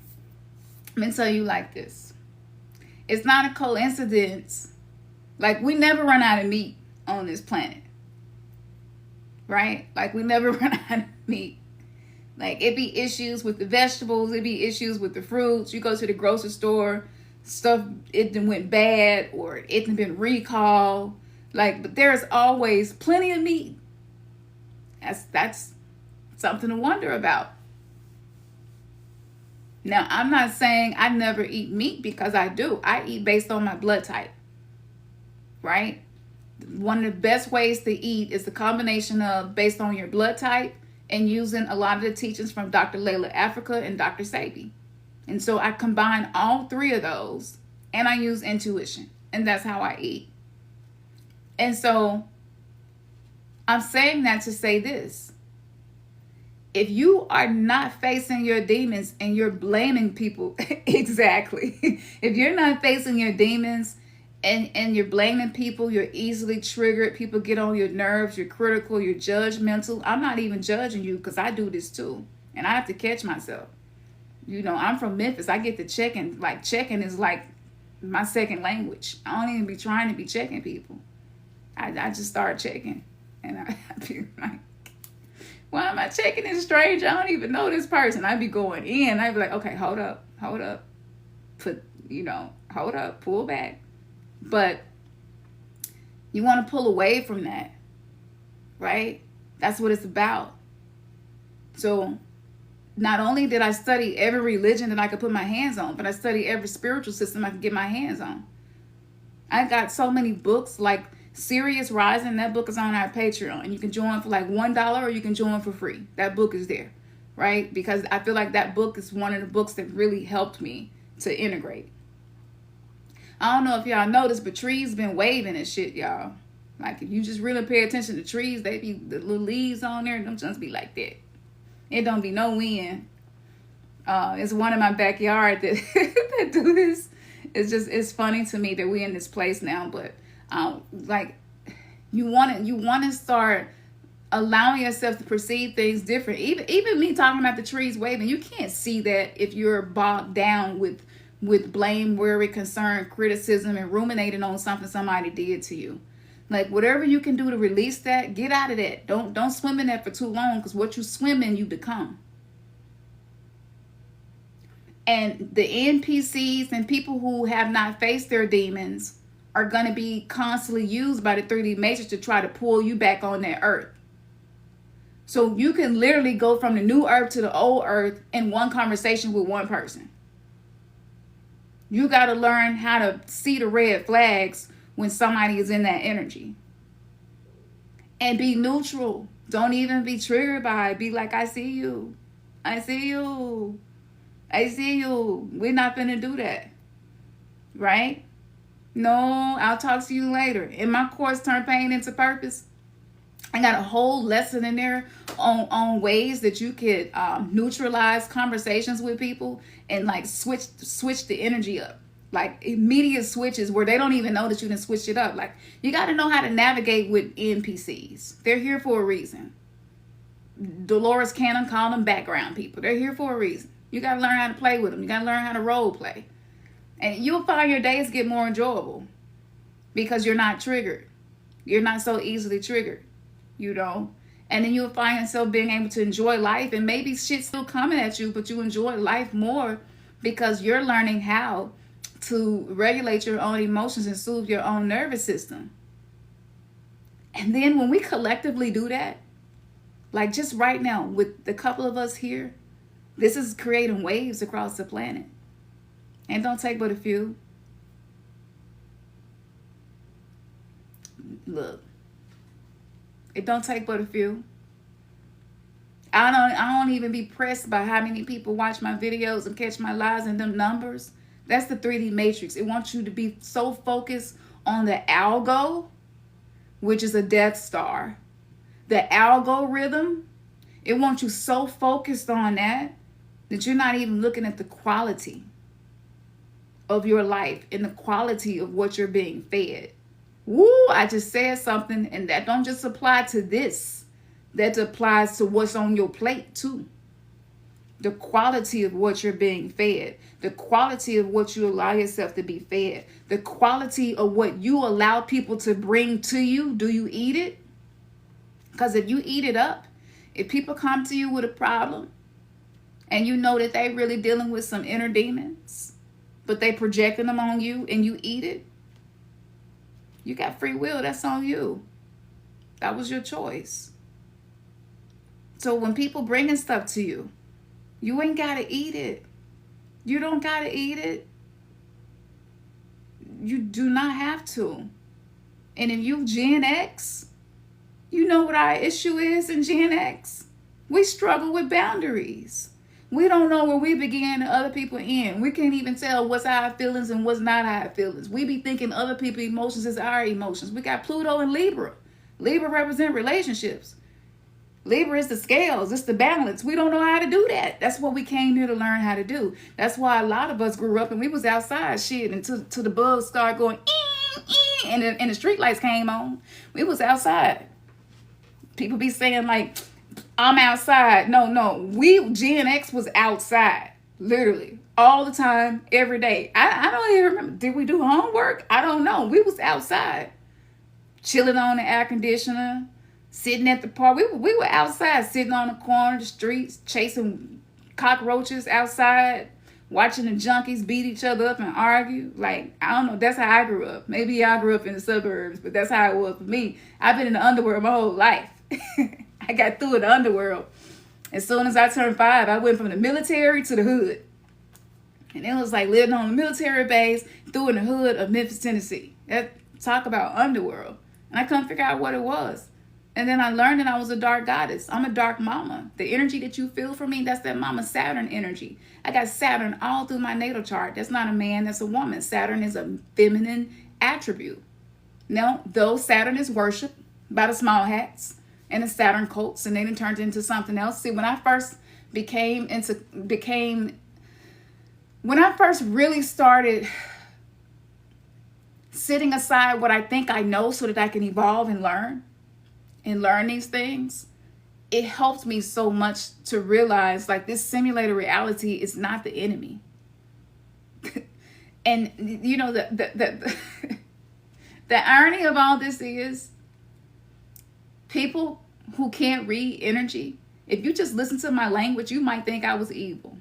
like this. It's not a coincidence. Like, we never run out of meat on this planet. Right? Like, we never run out of meat. Like, it be issues with the vegetables. It be issues with the fruits. You go to the grocery store, stuff, it done went bad, or it done been recalled. Like, but there's always plenty of meat. That's something to wonder about. Now, I'm not saying I never eat meat, because I do. I eat based on my blood type, right? One of the best ways to eat is the combination of based on your blood type and using a lot of the teachings from Dr. Layla Africa and Dr. Sabi. And so I combine all three of those, and I use intuition, and that's how I eat. And so I'm saying that to say this. If you are not facing your demons and you're blaming people, exactly. If you're not facing your demons and you're blaming people, you're easily triggered. People get on your nerves. You're critical. You're judgmental. I'm not even judging you, because I do this too. And I have to catch myself. You know, I'm from Memphis. I get to checking. Like, checking is like my second language. I don't even be trying to be checking people. I just start checking. And I be like, Why am I checking this stranger? I don't even know this person. I'd be going in. I'd be like, okay, hold up. Hold up, pull back. But you want to pull away from that, right? That's what it's about. So not only did I study every religion that I could put my hands on, but I studied every spiritual system I could get my hands on. I got so many books, like Sirius Rising. That book is on our Patreon, and you can join for like $1 or you can join for free. That book is there, right? Because I feel like that book is one of the books that really helped me to integrate. I don't know if y'all noticed, but trees been waving and shit, y'all. Like, if you just really pay attention to trees, they be the little leaves on there, them just be like that. It don't be no wind. It's one in my backyard that that do this. It's funny to me that we're in this place now, but like, you want to start allowing yourself to perceive things different. Even me talking about the trees waving, you can't see that if you're bogged down with blame, worry, concern, criticism, and ruminating on something somebody did to you. Like, whatever you can do to release that, get out of that. Don't swim in that for too long, because what you swim in, you become. And the NPCs and people who have not faced their demons are going to be constantly used by the 3D matrix to try to pull you back on that earth. So you can literally go from the new earth to the old earth in one conversation with one person. You got to learn how to see the red flags when somebody is in that energy. And be neutral. Don't even be triggered by it. Be like, I see you. I see you. I see you. We're not going to do that. Right? No, I'll talk to you later. In my course, Turn Pain into Purpose, I got a whole lesson in there on ways that you could neutralize conversations with people and like switch the energy up. Like immediate switches where they don't even know that you done switched it up. Like, you got to know how to navigate with NPCs. They're here for a reason. Dolores Cannon called them background people. They're here for a reason. You got to learn how to play with them. You got to learn how to role play. And you'll find your days get more enjoyable because you're not triggered. You're not so easily triggered, you know. And then you'll find yourself being able to enjoy life, and maybe shit's still coming at you, but you enjoy life more because you're learning how to regulate your own emotions and soothe your own nervous system. And then when we collectively do that, like just right now with the couple of us here, this is creating waves across the planet. And don't take but a few. Look, it don't take but a few. I don't even be pressed by how many people watch my videos and catch my lives and them numbers. That's the 3D matrix. It wants you to be so focused on the algo, which is a Death Star. The algorithm, it wants you so focused on that you're not even looking at the quality of your life and the quality of what you're being fed. Woo, I just said something, and that don't just apply to this. That applies to what's on your plate too. The quality of what you're being fed. The quality of what you allow yourself to be fed. The quality of what you allow people to bring to you. Do you eat it? Because if you eat it up, if people come to you with a problem and you know that they really dealing with some inner demons, but they projecting them on you and you eat it, you got free will. That's on you. That was your choice. So when people bringing stuff to you, you ain't got to eat it. You don't got to eat it. You do not have to. And if you Gen X, you know what our issue is in Gen X? We struggle with boundaries. We don't know where we begin and other people end. We can't even tell what's our feelings and what's not our feelings. We be thinking other people's emotions is our emotions. We got Pluto and Libra. Libra represent relationships. Libra is the scales. It's the balance. We don't know how to do that. That's what we came here to learn how to do. That's why a lot of us grew up and we was outside shit until the bugs started going and the street lights came on. We was outside. People be saying like, I'm outside. No. We, Gen X, was outside. Literally. All the time. Every day. I don't even remember. Did we do homework? I don't know. We was outside. Chilling on the air conditioner. sitting at the park. We were outside, sitting on the corner of the streets, chasing cockroaches outside, watching the junkies beat each other up and argue. Like, I don't know, that's how I grew up. Maybe y'all grew up in the suburbs, but that's how it was for me. I've been in the underworld my whole life. I got through in the underworld. As soon as I turned 5, I went from the military to the hood. And it was like living on a military base through in the hood of Memphis, Tennessee. Talk about underworld. And I couldn't figure out what it was. And then I learned that I was a dark goddess. I'm a dark mama. The energy that you feel from me, that's that mama Saturn energy. I got Saturn all through my natal chart. That's not a man, that's a woman. Saturn is a feminine attribute. Now, though Saturn is worshipped by the small hats and the Saturn cults, and then it turned into something else. See, when I first when I first really started setting aside what I think I know so that I can evolve and learn these things, it helped me so much to realize, like, this simulated reality is not the enemy. And you know, the irony of all this is, people who can't read energy, if you just listen to my language, you might think I was evil,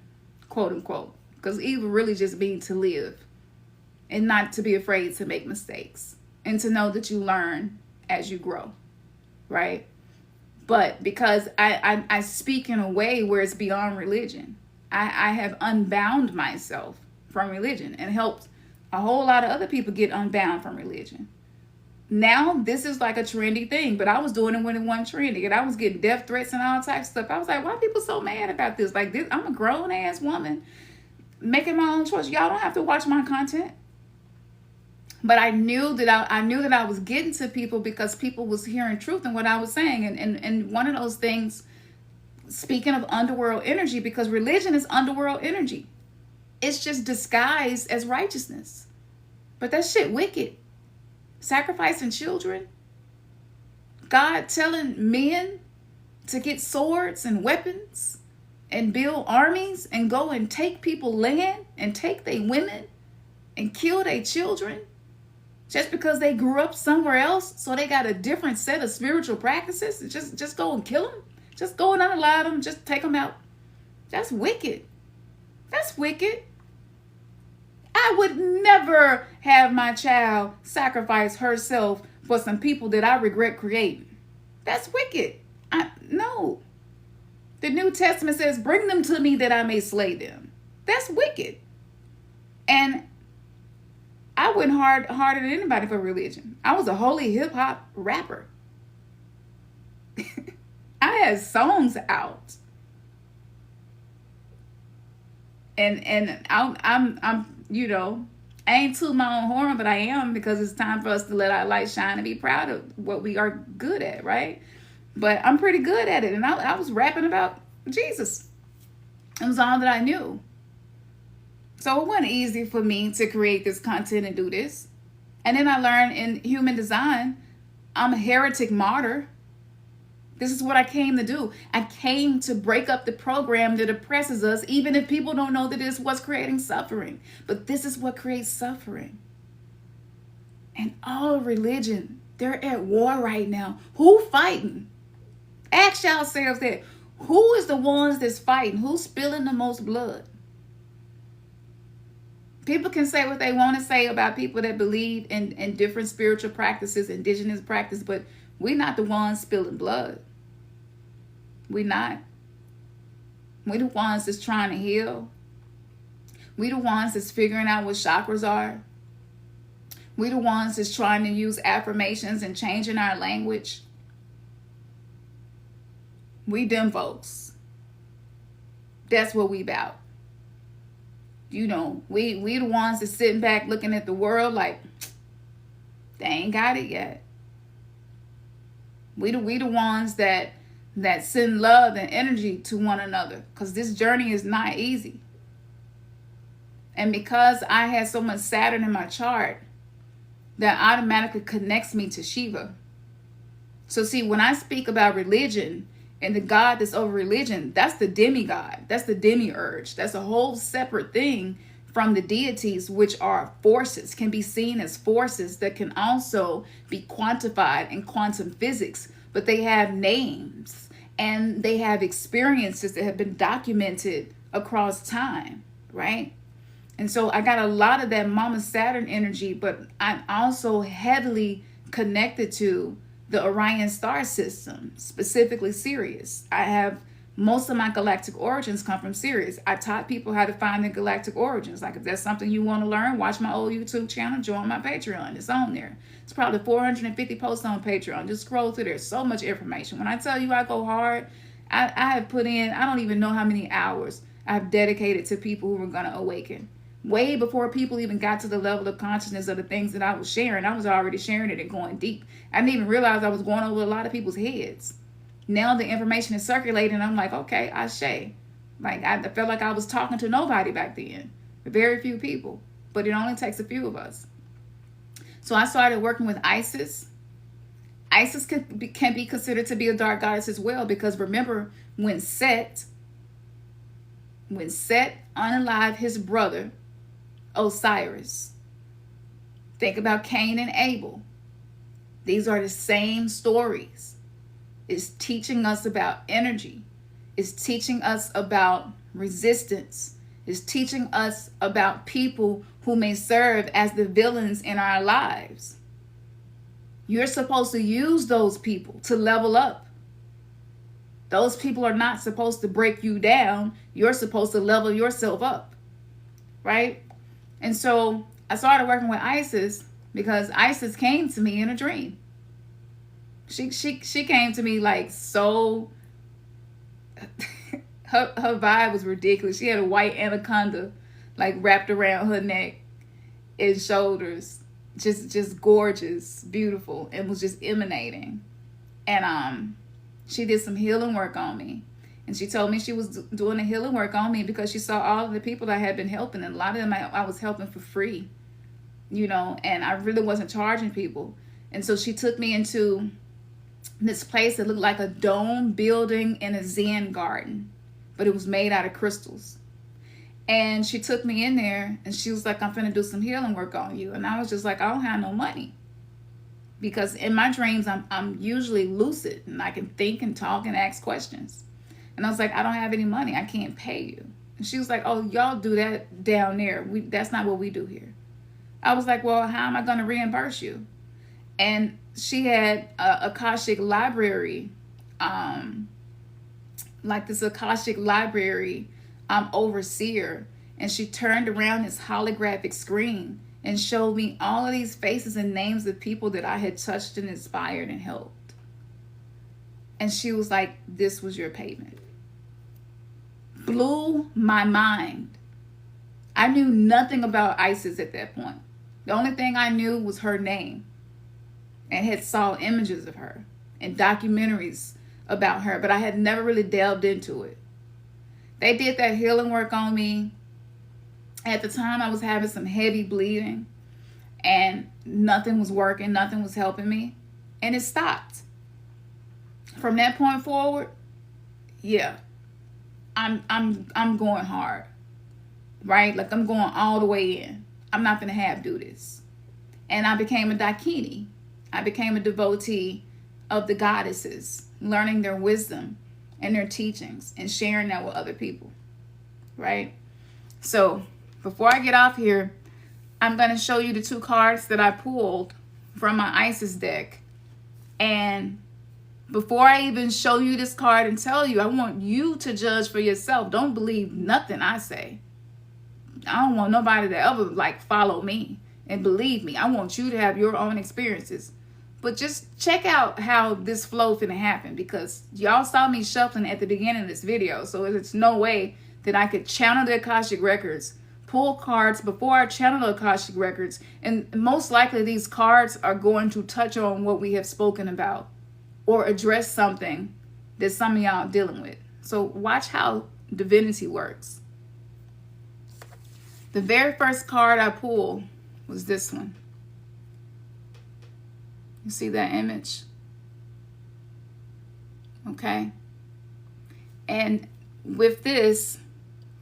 quote unquote, because evil really just means to live and not to be afraid to make mistakes and to know that you learn as you grow, right? But because I speak in a way where it's beyond religion, I have unbound myself from religion and helped a whole lot of other people get unbound from religion. Now this is like a trendy thing, but I was doing it when it wasn't trendy, and I was getting death threats and all types of stuff. I was like, why are people so mad about this? Like, this, I'm a grown ass woman making my own choice. Y'all don't have to watch my content. But I knew that I was getting to people because people was hearing truth in what I was saying. And one of those things, speaking of underworld energy, because religion is underworld energy. It's just disguised as righteousness. But that shit wicked. Sacrificing children. God telling men to get swords and weapons and build armies and go and take people's land and take their women and kill their children. Just because they grew up somewhere else, so they got a different set of spiritual practices. Just go and kill them. Just go and unalive them. Just take them out. That's wicked. That's wicked. I would never have my child sacrifice herself for some people that I regret creating. That's wicked. No. The New Testament says, bring them to me that I may slay them. That's wicked. And I went harder than anybody for religion. I was a holy hip hop rapper. I had songs out. And I'm you know, I ain't toot my own horn, but I am, because it's time for us to let our light shine and be proud of what we are good at, right? But I'm pretty good at it. And I was rapping about Jesus. It was all that I knew. So it wasn't easy for me to create this content and do this. And then I learned in human design, I'm a heretic martyr. This is what I came to do. I came to break up the program that oppresses us, even if people don't know that it's what's creating suffering. But this is what creates suffering. And all religion, they're at war right now. Who fighting? Ask yourselves that. Who is the ones that's fighting? Who's spilling the most blood? People can say what they want to say about people that believe in different spiritual practices, indigenous practice, but we're not the ones spilling blood. We're not. We're the ones that's trying to heal. We're the ones that's figuring out what chakras are. We're the ones that's trying to use affirmations and changing our language. We them folks. That's what we about. You know, we the ones that's sitting back looking at the world like they ain't got it yet. We the ones that send love and energy to one another, because this journey is not easy. And because I had so much Saturn in my chart, that automatically connects me to Shiva. So see, when I speak about religion and the God that's over religion, that's the demigod. That's the demiurge. That's a whole separate thing from the deities, which are forces, can be seen as forces that can also be quantified in quantum physics. but they have names and they have experiences that have been documented across time, right? And so I got a lot of that Mama Saturn energy, but I'm also heavily connected to the Orion star system, specifically Sirius. I have most of my galactic origins come from Sirius. I taught people how to find their galactic origins. Like, if that's something you want to learn, watch my old YouTube channel, join my Patreon. It's on there. It's probably 450 posts on Patreon. Just scroll through. There's so much information. When I tell you I go hard, I have put in, I don't even know how many hours I've dedicated to people who are going to awaken. Way before people even got to the level of consciousness of the things that I was sharing, I was already sharing it and going deep. I didn't even realize I was going over a lot of people's heads. Now the information is circulating, and I'm like, okay, Ashe. Like, I felt like I was talking to nobody back then. Very few people. But it only takes a few of us. So I started working with Isis. Isis can be considered to be a dark goddess as well, because remember, when Set unalived his brother, Osiris. Think about Cain and Abel. These are the same stories. It's teaching us about energy. It's teaching us about resistance. It's teaching us about people who may serve as the villains in our lives. You're supposed to use those people to level up. Those people are not supposed to break you down. You're supposed to level yourself up, right? And so I started working with Isis because Isis came to me in a dream. She came to me like so. her vibe was ridiculous. She had a white anaconda like wrapped around her neck and shoulders, just gorgeous, beautiful, and was just emanating. And she did some healing work on me. And she told me she was doing the healing work on me because she saw all of the people that I had been helping. And a lot of them I was helping for free, you know, and I really wasn't charging people. And so she took me into this place that looked like a dome building in a Zen garden, but it was made out of crystals. And she took me in there and she was like, I'm finna do some healing work on you. And I was just like, I don't have no money. Because in my dreams, I'm usually lucid and I can think and talk and ask questions. And I was like, I don't have any money. I can't pay you. And she was like, oh, y'all do that down there. That's not what we do here. I was like, well, how am I going to reimburse you? And she had a Akashic library, like this Akashic library overseer. And she turned around this holographic screen and showed me all of these faces and names of people that I had touched and inspired and helped. And she was like, this was your payment. Blew my mind. I knew nothing about Isis at that point. The only thing I knew was her name and had saw images of her and documentaries about her, but I had never really delved into it. They did that healing work on me. At the time, I was having some heavy bleeding and nothing was working. Nothing was helping me. And it stopped. From that point forward, yeah, I'm going hard, right? Like, I'm going all the way in. I'm not going to half do this. And I became a Dakini. I became a devotee of the goddesses, learning their wisdom and their teachings and sharing that with other people, right? So before I get off here, I'm going to show you the two cards that I pulled from my Isis deck. And before I even show you this card and tell you, I want you to judge for yourself. Don't believe nothing I say. I don't want nobody to ever like follow me and believe me. I want you to have your own experiences. But just check out how this flow finna happen, because y'all saw me shuffling at the beginning of this video. So there's no way that I could channel the Akashic Records, pull cards before I channel the Akashic Records. And most likely these cards are going to touch on what we have spoken about or address something that some of y'all are dealing with. So watch how divinity works. The very first card I pulled was this one. You see that image? Okay. And with this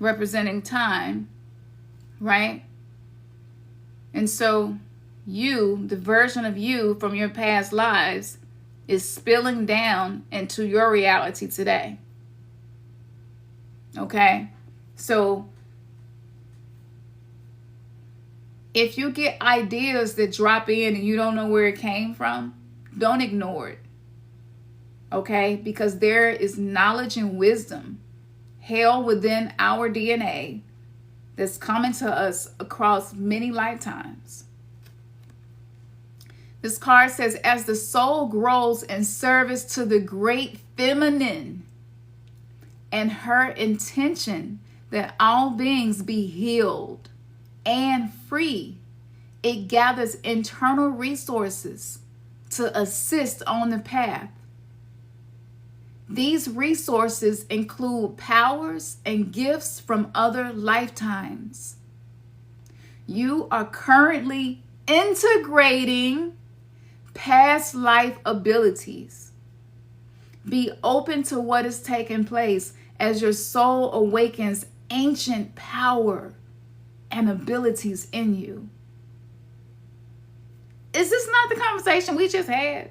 representing time, right? And so you, the version of you from your past lives, is spilling down into your reality today. Okay? So if you get ideas that drop in and you don't know where it came from, don't ignore it. Okay? Because there is knowledge and wisdom held within our DNA that's coming to us across many lifetimes. This card says, as the soul grows in service to the great feminine and her intention that all beings be healed and free, it gathers internal resources to assist on the path. These resources include powers and gifts from other lifetimes. You are currently integrating past life abilities. Be open to what is taking place as your soul awakens ancient power and abilities in you. Is this not the conversation we just had?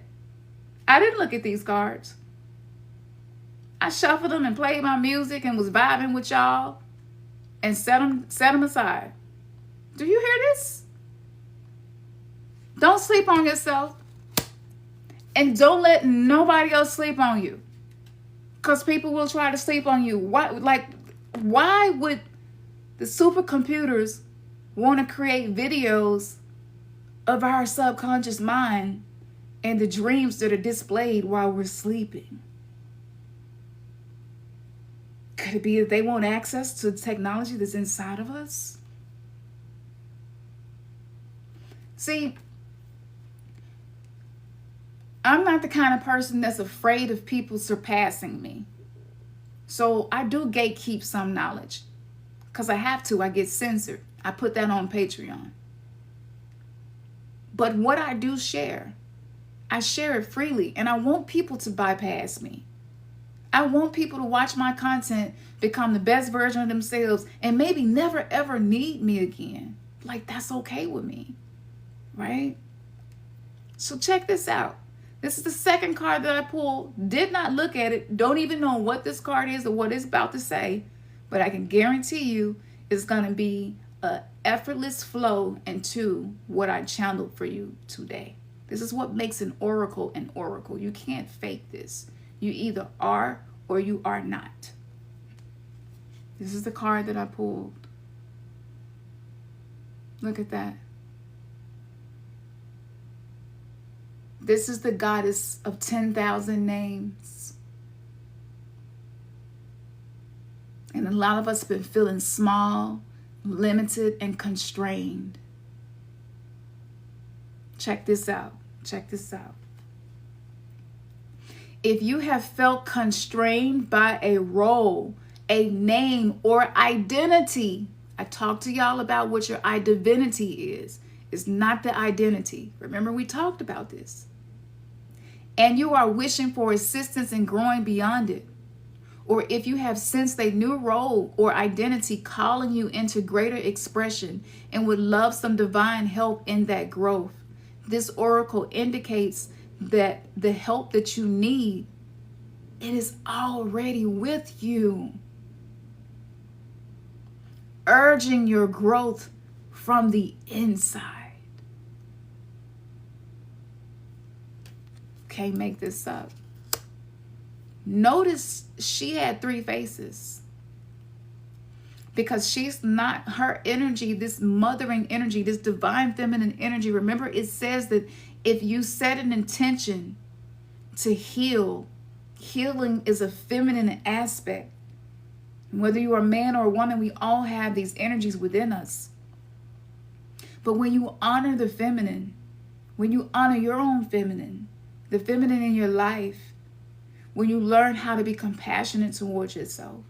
I didn't look at these cards. I shuffled them and played my music and was vibing with y'all and set them aside. Do you hear this? Don't sleep on yourself. And don't let nobody else sleep on you. Because people will try to sleep on you. Why would the supercomputers want to create videos of our subconscious mind and the dreams that are displayed while we're sleeping? Could it be that they want access to the technology that's inside of us? See, I'm not the kind of person that's afraid of people surpassing me. So I do gatekeep some knowledge. Because I have to. I get censored. I put that on Patreon. But what I do share, I share it freely. And I want people to bypass me. I want people to watch my content, become the best version of themselves, and maybe never ever need me again. Like, that's okay with me. Right? So check this out. This is the second card that I pulled. Did not look at it. Don't even know what this card is or what it's about to say. But I can guarantee you it's going to be an effortless flow into what I channeled for you today. This is what makes an oracle an oracle. You can't fake this. You either are or you are not. This is the card that I pulled. Look at that. This is the goddess of 10,000 names. And a lot of us have been feeling small, limited, and constrained. Check this out. Check this out. If you have felt constrained by a role, a name, or identity, I talked to y'all about what your divinity is. It's not the identity. Remember, we talked about this. And you are wishing for assistance in growing beyond it. Or if you have sensed a new role or identity calling you into greater expression and would love some divine help in that growth, this oracle indicates that the help that you need, it is already with you, urging your growth from the inside. Can't make this up. Notice she had 3 faces. Because she's not, her energy, this mothering energy, this divine feminine energy. Remember, it says that if you set an intention to heal, healing is a feminine aspect. Whether you are a man or a woman, we all have these energies within us. But when you honor the feminine, when you honor your own feminine, the feminine in your life, when you learn how to be compassionate towards yourself,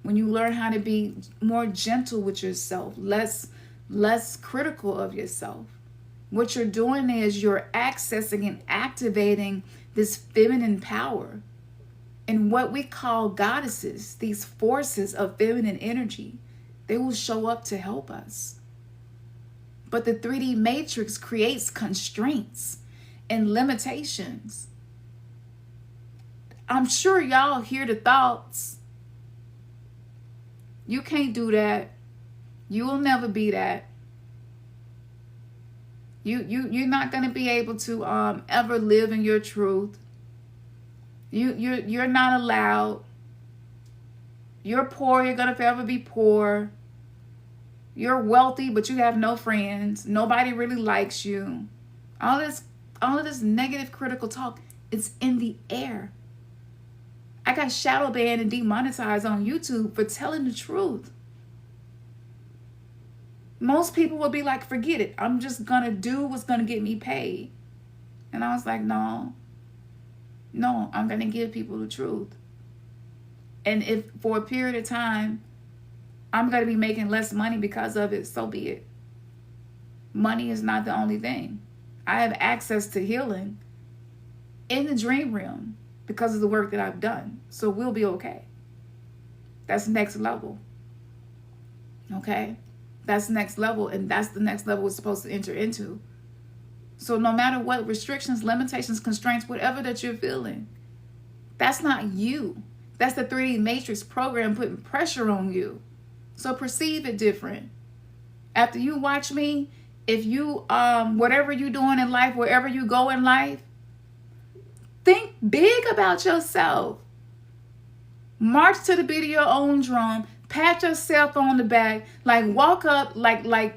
when you learn how to be more gentle with yourself, less critical of yourself, what you're doing is you're accessing and activating this feminine power. And what we call goddesses, these forces of feminine energy, they will show up to help us. But the 3D matrix creates constraints and limitations. I'm sure y'all hear the thoughts. You can't do that. You will never be that. You're not going to be able to ever live in your truth. You're not allowed. You're poor, you're going to forever be poor. You're wealthy, but you have no friends. Nobody really likes you. All of this negative critical talk is in the air. I got shadow banned and demonetized on YouTube for telling the truth. Most people would be like, forget it. I'm just going to do what's going to get me paid. And I was like, no, I'm going to give people the truth. And if for a period of time, I'm going to be making less money because of it, so be it. Money is not the only thing. I have access to healing in the dream realm because of the work that I've done. So we'll be okay. That's next level. Okay? That's next level, and that's the next level we're supposed to enter into. So no matter what restrictions, limitations, constraints, whatever that you're feeling, that's not you. That's the 3D matrix program putting pressure on you. So perceive it different. After you watch me, if you, whatever you're doing in life, wherever you go in life, think big about yourself. March to the beat of your own drum. Pat yourself on the back. Like walk up like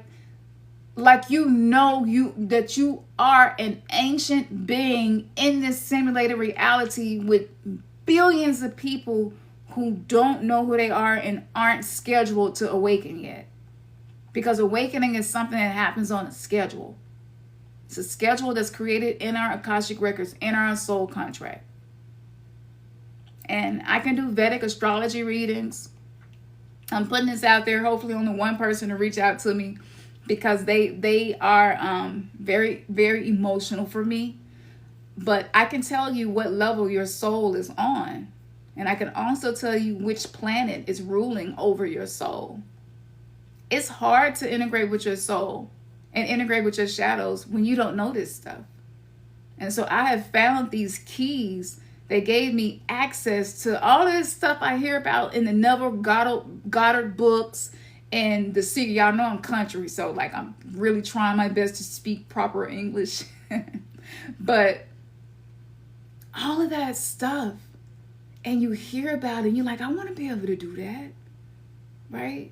you know that you are an ancient being in this simulated reality with billions of people who don't know who they are and aren't scheduled to awaken yet. Because awakening is something that happens on a schedule. It's a schedule that's created in our Akashic Records, in our soul contract. And I can do Vedic astrology readings. I'm putting this out there, hopefully only one person to reach out to me, because they are very, very emotional for me. But I can tell you what level your soul is on. And I can also tell you which planet is ruling over your soul. It's hard to integrate with your soul and integrate with your shadows when you don't know this stuff. And so I have found these keys that gave me access to all this stuff I hear about in the Neville Goddard books and the secret. Y'all know I'm country, so like I'm really trying my best to speak proper English. But all of that stuff, and you hear about it, and you're like, I want to be able to do that, right?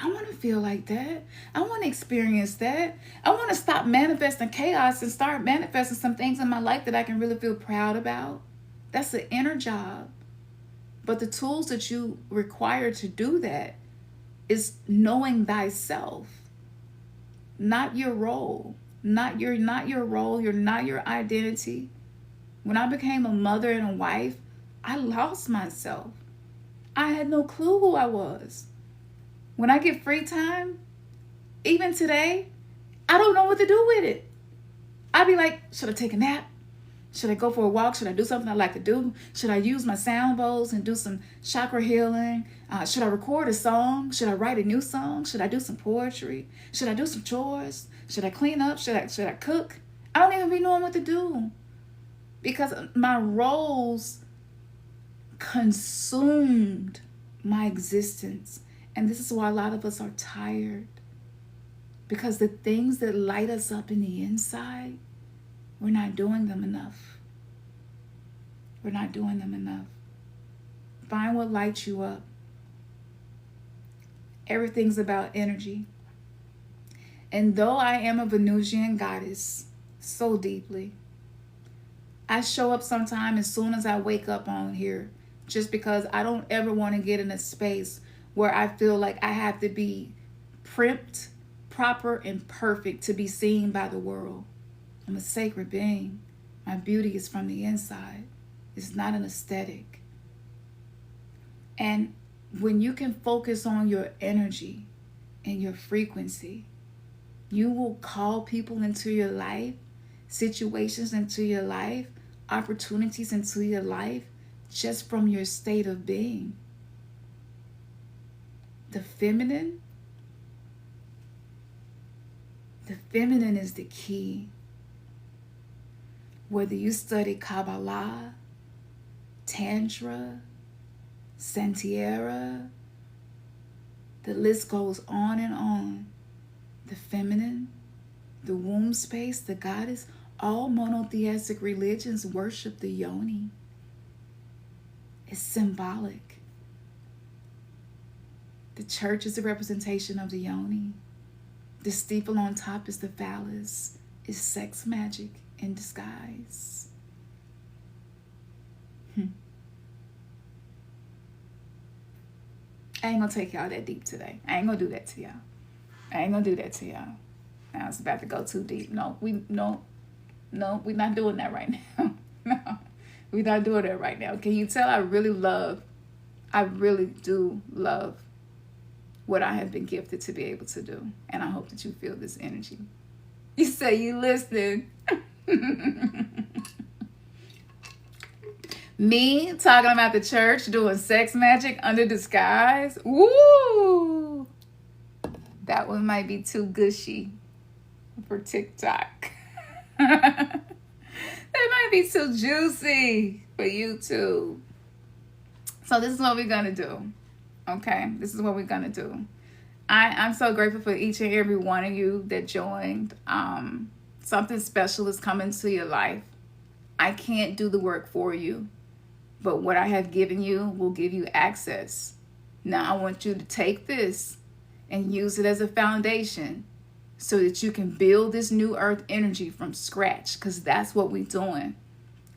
I want to feel like that. I want to experience that. I want to stop manifesting chaos and start manifesting some things in my life that I can really feel proud about. That's an inner job. But the tools that you require to do that is knowing thyself, not your role, not your role, you're not your identity. When I became a mother and a wife, I lost myself. I had no clue who I was. When I get free time, even today, I don't know what to do with it. I'd be like, should I take a nap? Should I go for a walk? Should I do something I like to do? Should I use my sound bowls and do some chakra healing? Should I record a song? Should I write a new song? Should I do some poetry? Should I do some chores? Should I clean up? Should I cook? I don't even be knowing what to do. Because my roles consumed my existence. And this is why a lot of us are tired. Because the things that light us up in the inside, we're not doing them enough. We're not doing them enough. Find what lights you up. Everything's about energy. And though I am a Venusian goddess so deeply, I show up sometime as soon as I wake up on here, just because I don't ever want to get in a space where I feel like I have to be primped, proper, and perfect to be seen by the world. I'm a sacred being. My beauty is from the inside. It's not an aesthetic. And when you can focus on your energy and your frequency, you will call people into your life, situations into your life, opportunities into your life, just from your state of being. The feminine is the key. Whether you study Kabbalah, Tantra, Santiera. The list goes on and on. The feminine, the womb space, the goddess. All monotheistic religions worship the yoni. It's symbolic. The church is a representation of the yoni. The steeple on top is the phallus. It's sex magic in disguise. I ain't gonna take y'all that deep today. I ain't gonna do that to y'all. Now it's about to go too deep. No, we're not doing that right now. No, we're not doing that right now. Can you tell I really do love what I have been gifted to be able to do. And I hope that you feel this energy. You say you listening. Me talking about the church doing sex magic under disguise. Woo! That one might be too gushy for TikTok. That might be too juicy for YouTube. So this is what we're going to do. Okay? This is what we're going to do. I'm so grateful for each and every one of you that joined. Something special is coming to your life. I can't do the work for you, but what I have given you will give you access. Now I want you to take this and use it as a foundation so that you can build this new earth energy from scratch, because that's what we're doing.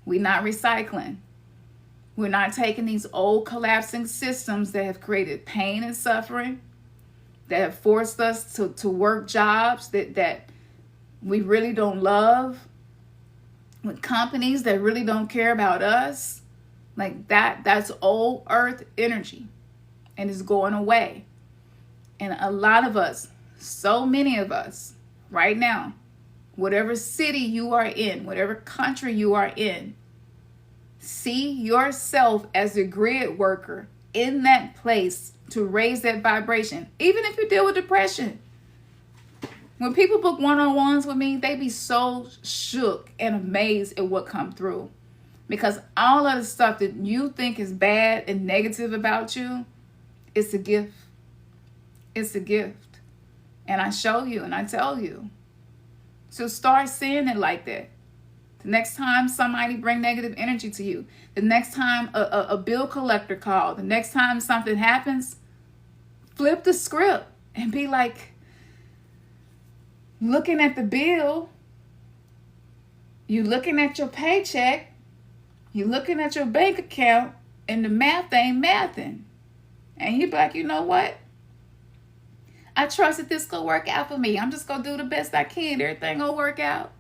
We're not recycling. We're not taking these old collapsing systems that have created pain and suffering, that have forced us to work jobs that we really don't love, with companies that really don't care about us. Like that's old earth energy, and it's going away. And a lot of us, so many of us right now, whatever city you are in, whatever country you are in, see yourself as a grid worker in that place to raise that vibration. Even if you deal with depression. When people book one-on-ones with me, they be so shook and amazed at what come through. Because all of the stuff that you think is bad and negative about you, it's a gift. It's a gift. And I show you and I tell you. So start seeing it like that. The next time somebody bring negative energy to you, the next time a bill collector call, the next time something happens, flip the script and be like, looking at the bill, you looking at your paycheck, you looking at your bank account, and the math ain't mathing. And you be like, you know what? I trust that this gonna work out for me. I'm just gonna do the best I can. Everything gonna work out.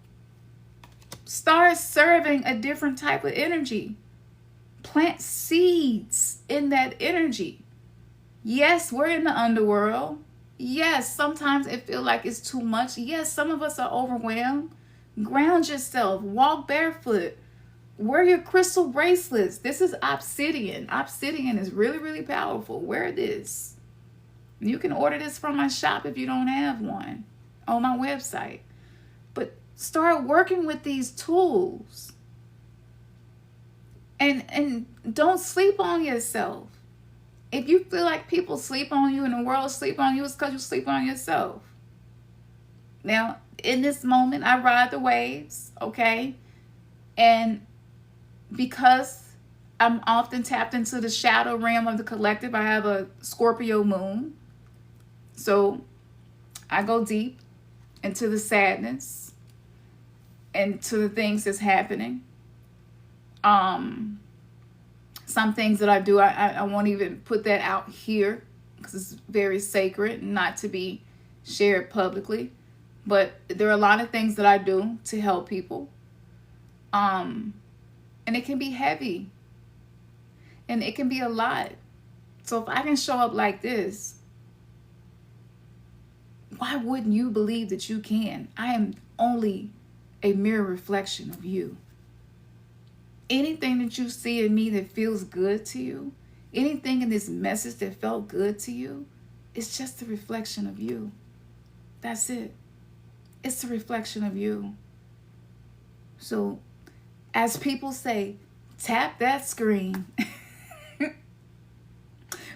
Start serving a different type of energy. Plant seeds in that energy. Yes, we're in the underworld. Yes, sometimes it feels like it's too much. Yes, some of us are overwhelmed. Ground yourself. Walk barefoot. Wear your crystal bracelets. This is obsidian. Obsidian is really, really powerful. Wear this. You can order this from my shop if you don't have one on my website. But start working with these tools. And don't sleep on yourself. If you feel like people sleep on you and the world sleep on you, it's because you sleep on yourself. Now, in this moment, I ride the waves, okay? And because I'm often tapped into the shadow realm of the collective, I have a Scorpio moon. So I go deep into the sadness and to the things that's happening. Some things that I do, I won't even put that out here because it's very sacred, not to be shared publicly. But there are a lot of things that I do to help people. And it can be heavy. And it can be a lot. So if I can show up like this, why wouldn't you believe that you can? I am only a mere reflection of you. Anything that you see in me that feels good to you, anything in this message that felt good to you, it's just a reflection of you. That's it. It's a reflection of you. So, as people say, Tap that screen.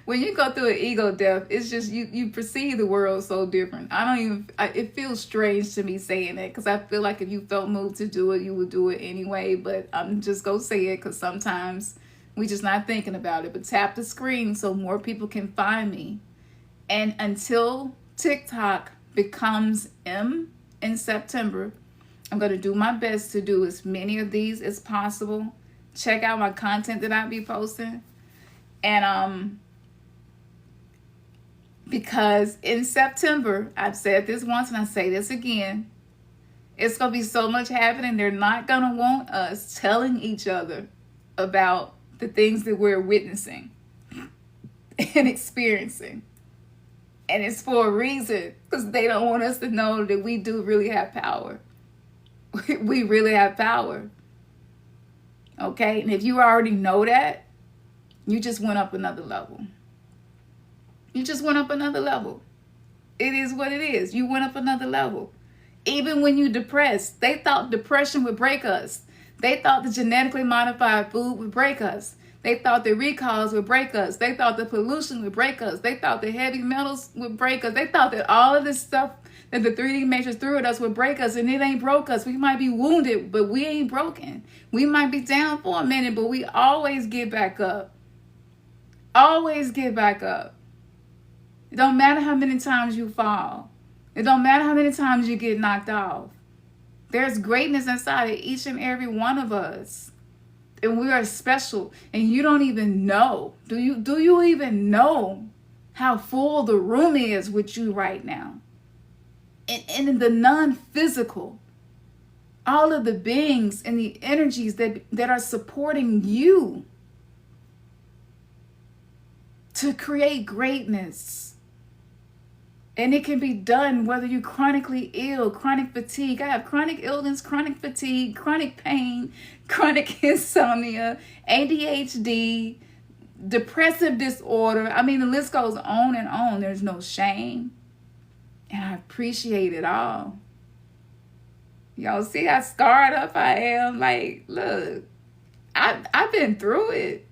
When you go through an ego death, it's just you perceive the world so different. It feels strange to me saying it, because I feel like if you felt moved to do it, you would do it anyway. But I'm just going to say it because sometimes we just not thinking about it. But tap the screen so more people can find me. And until TikTok becomes M in September, I'm going to do my best to do as many of these as possible. Check out my content that I be posting. And because in September, I've said this once and I say this again, it's going to be so much happening. They're not going to want us telling each other about the things that we're witnessing and experiencing. And it's for a reason, because they don't want us to know that we do really have power. We really have power. Okay? And if you already know that, you just went up another level. You just went up another level. It is what it is. You went up another level. Even when you're depressed, they thought depression would break us. They thought the genetically modified food would break us. They thought the recalls would break us. They thought the pollution would break us. They thought the heavy metals would break us. They thought that all of this stuff that the 3D matrix threw at us would break us, and it ain't broke us. We might be wounded, but we ain't broken. We might be down for a minute, but we always get back up. Always get back up. It don't matter how many times you fall. It don't matter how many times you get knocked off. There's greatness inside of each and every one of us. And we are special. And you don't even know. Do you even know how full the room is with you right now? And in the non-physical, all of the beings and the energies that are supporting you to create greatness. And it can be done whether you're chronically ill, chronic fatigue. I have chronic illness, chronic fatigue, chronic pain, chronic insomnia, ADHD, depressive disorder. I mean, the list goes on and on. There's no shame. And I appreciate it all. Y'all see how scarred up I am? Like, look, I've been through it.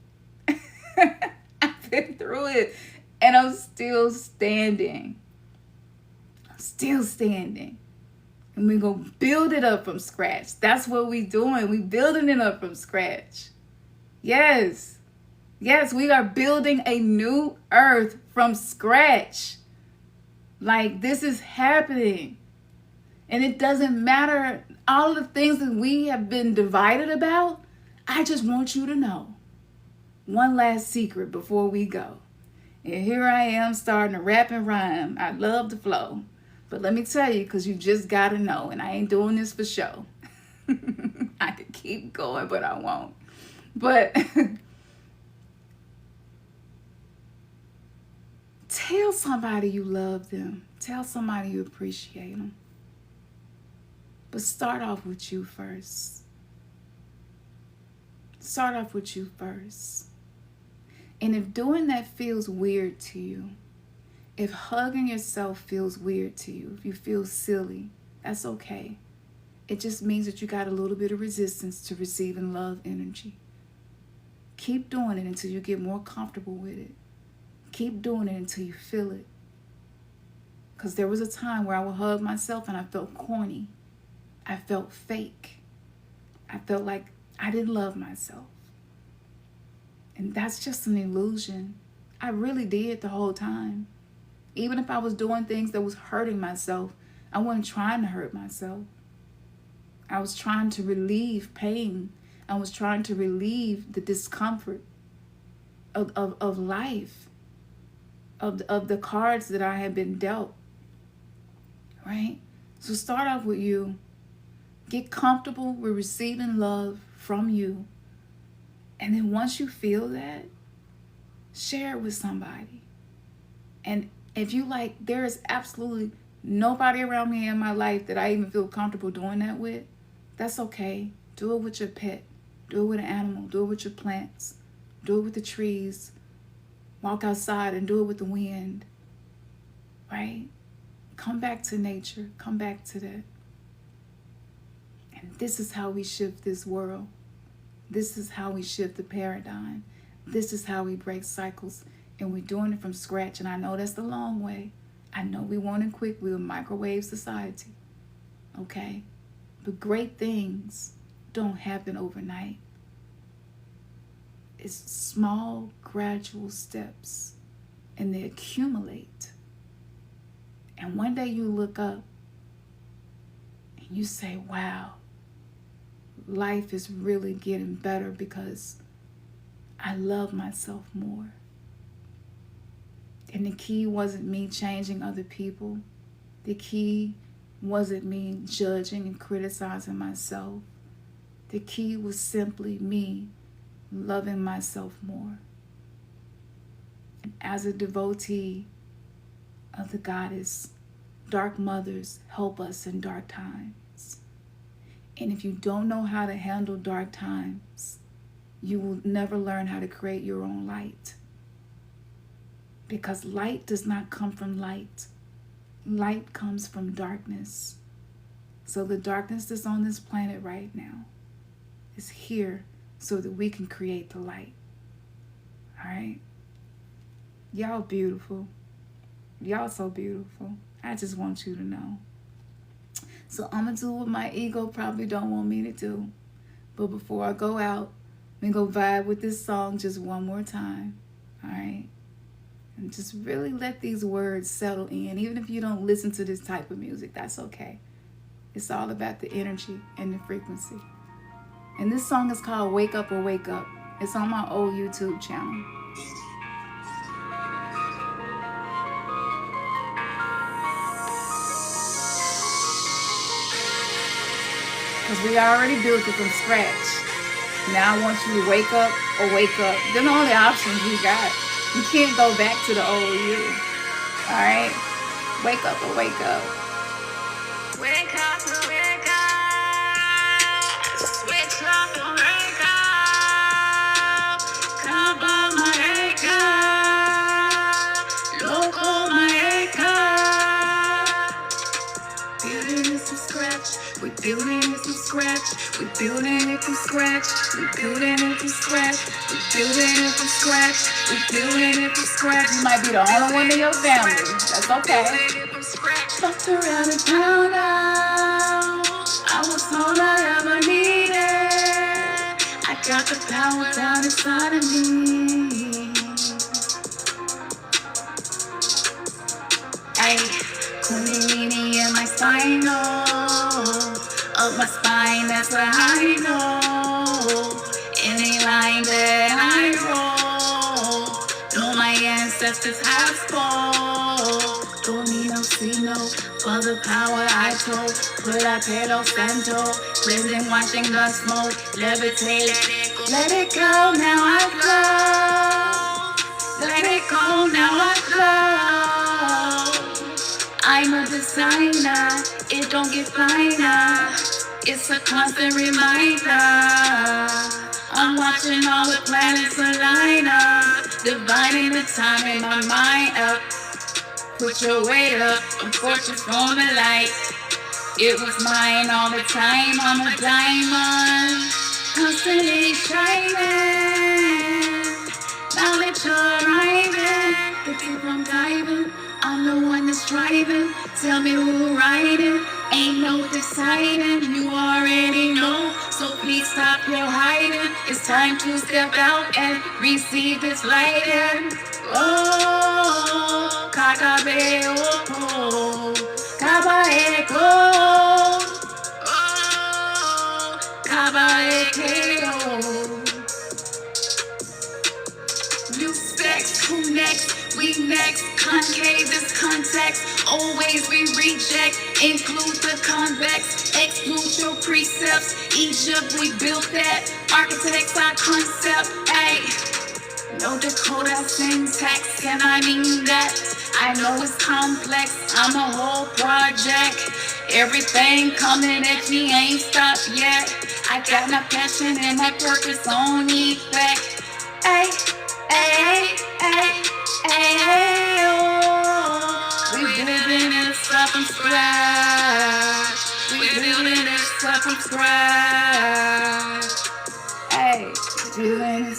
I've been through it. And I'm still standing. Still standing. And we're going to build it up from scratch. That's what we're doing. We're building it up from scratch. Yes. Yes, we are building a new earth from scratch. Like, this is happening. And it doesn't matter all of the things that we have been divided about. I just want you to know one last secret before we go. And here I am starting to rap and rhyme. I love the flow. But let me tell you, because you just got to know, and I ain't doing this for show. I could keep going, but I won't. But tell somebody you love them. Tell somebody you appreciate them. But start off with you first. Start off with you first. And if doing that feels weird to you, if hugging yourself feels weird to you, if you feel silly, that's okay. It just means that you got a little bit of resistance to receiving love energy. Keep doing it until you get more comfortable with it. Keep doing it until you feel it. Because there was a time where I would hug myself and I felt corny. I felt fake. I felt like I didn't love myself. And that's just an illusion. I really did the whole time. Even if I was doing things that was hurting myself, I wasn't trying to hurt myself. I was trying to relieve pain. I was trying to relieve the discomfort of life, of the cards that I had been dealt. Right? So start off with you. Get comfortable with receiving love from you. And then once you feel that, share it with somebody. And if you like, there is absolutely nobody around me in my life that I even feel comfortable doing that with, that's okay. Do it with your pet. Do it with an animal. Do it with your plants. Do it with the trees. Walk outside and do it with the wind. Right? Come back to nature. Come back to that. And this is how we shift this world. This is how we shift the paradigm. This is how we break cycles. And we're doing it from scratch. And I know that's the long way. I know we want it quick. We're a microwave society. Okay? But great things don't happen overnight. It's small, gradual steps. And they accumulate. And one day you look up and you say, wow, life is really getting better because I love myself more. And the key wasn't me changing other people. The key wasn't me judging and criticizing myself. The key was simply me loving myself more. And as a devotee of the goddess, dark mothers help us in dark times. And if you don't know how to handle dark times, you will never learn how to create your own light. Because light does not come from light. Light comes from darkness. So the darkness that's on this planet right now is here so that we can create the light. All right? Y'all beautiful. Y'all so beautiful. I just want you to know. So I'm going to do what my ego probably don't want me to do. But before I go out, I'm going to go vibe with this song just one more time. All right? And just really let these words settle in. Even if you don't listen to this type of music, that's okay. It's all about the energy and the frequency. And this song is called Wake Up or Wake Up. It's on my old YouTube channel. Because we already built it from scratch. Now I want you to wake up or wake up. Then all the options you got. You can't go back to the old you. Alright? Wake up or wake up. Wake up or wake up. Switch up or wake up. Come on, my wake up. Loco, my wake up. Building it from scratch. We're building it from scratch. We're building it from scratch. We're building it from scratch. We're building it from scratch. We're building it from scratch. You might be the only one in your family. That's okay. Fucked around and found out I was all I ever needed. I got the power down inside of me. Ay, Kundalini in my spinal. Up my spine, that's where I know. Any line that I roll, know my ancestors have spoke. Don't need no signal for the power I told. Put a pelo santo, cleansing, washing the smoke. Levitate, let it go, now I flow. Let it go, now I flow. I'm a designer, it don't get finer. It's a constant reminder. I'm watching all the planets align up, dividing the time in my mind up. Put your weight up, I'm fortune from the light. It was mine all the time, I'm a diamond, constantly shining. Knowledge arriving, the people I'm diving. I'm the one that's driving, tell me who riding. Ain't no deciding, you already know. So please stop your hiding. It's time to step out and receive this lighting. Oh, kakabe oko, kabaeko. Oh, kabaekeo. New specs, who next? We next. Concave is context. Always we reject. Include the convex. Exclude your precepts. Egypt, we built that. Architects, our concept. Ay. No Dakota syntax, and I mean that. I know it's complex. I'm a whole project. Everything coming at me ain't stopped yet. I got my passion and my purpose on effect. Ay. Ay, ay, ay, ay, oh. We building this up from scratch. We building this up from scratch. Hey,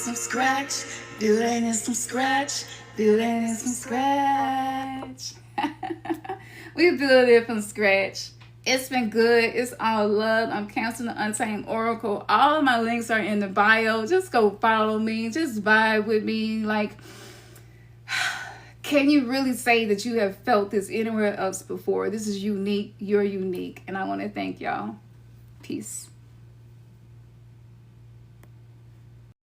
from scratch, building it from scratch, building it from scratch. We build it from scratch. It's been good. It's all love. I'm Counseling the Untamed Oracle. All of my links are in the bio. Just go follow me. Just vibe with me. Like, can you really say that you have felt this anywhere else before? This is unique. You're unique. And I want to thank y'all. Peace.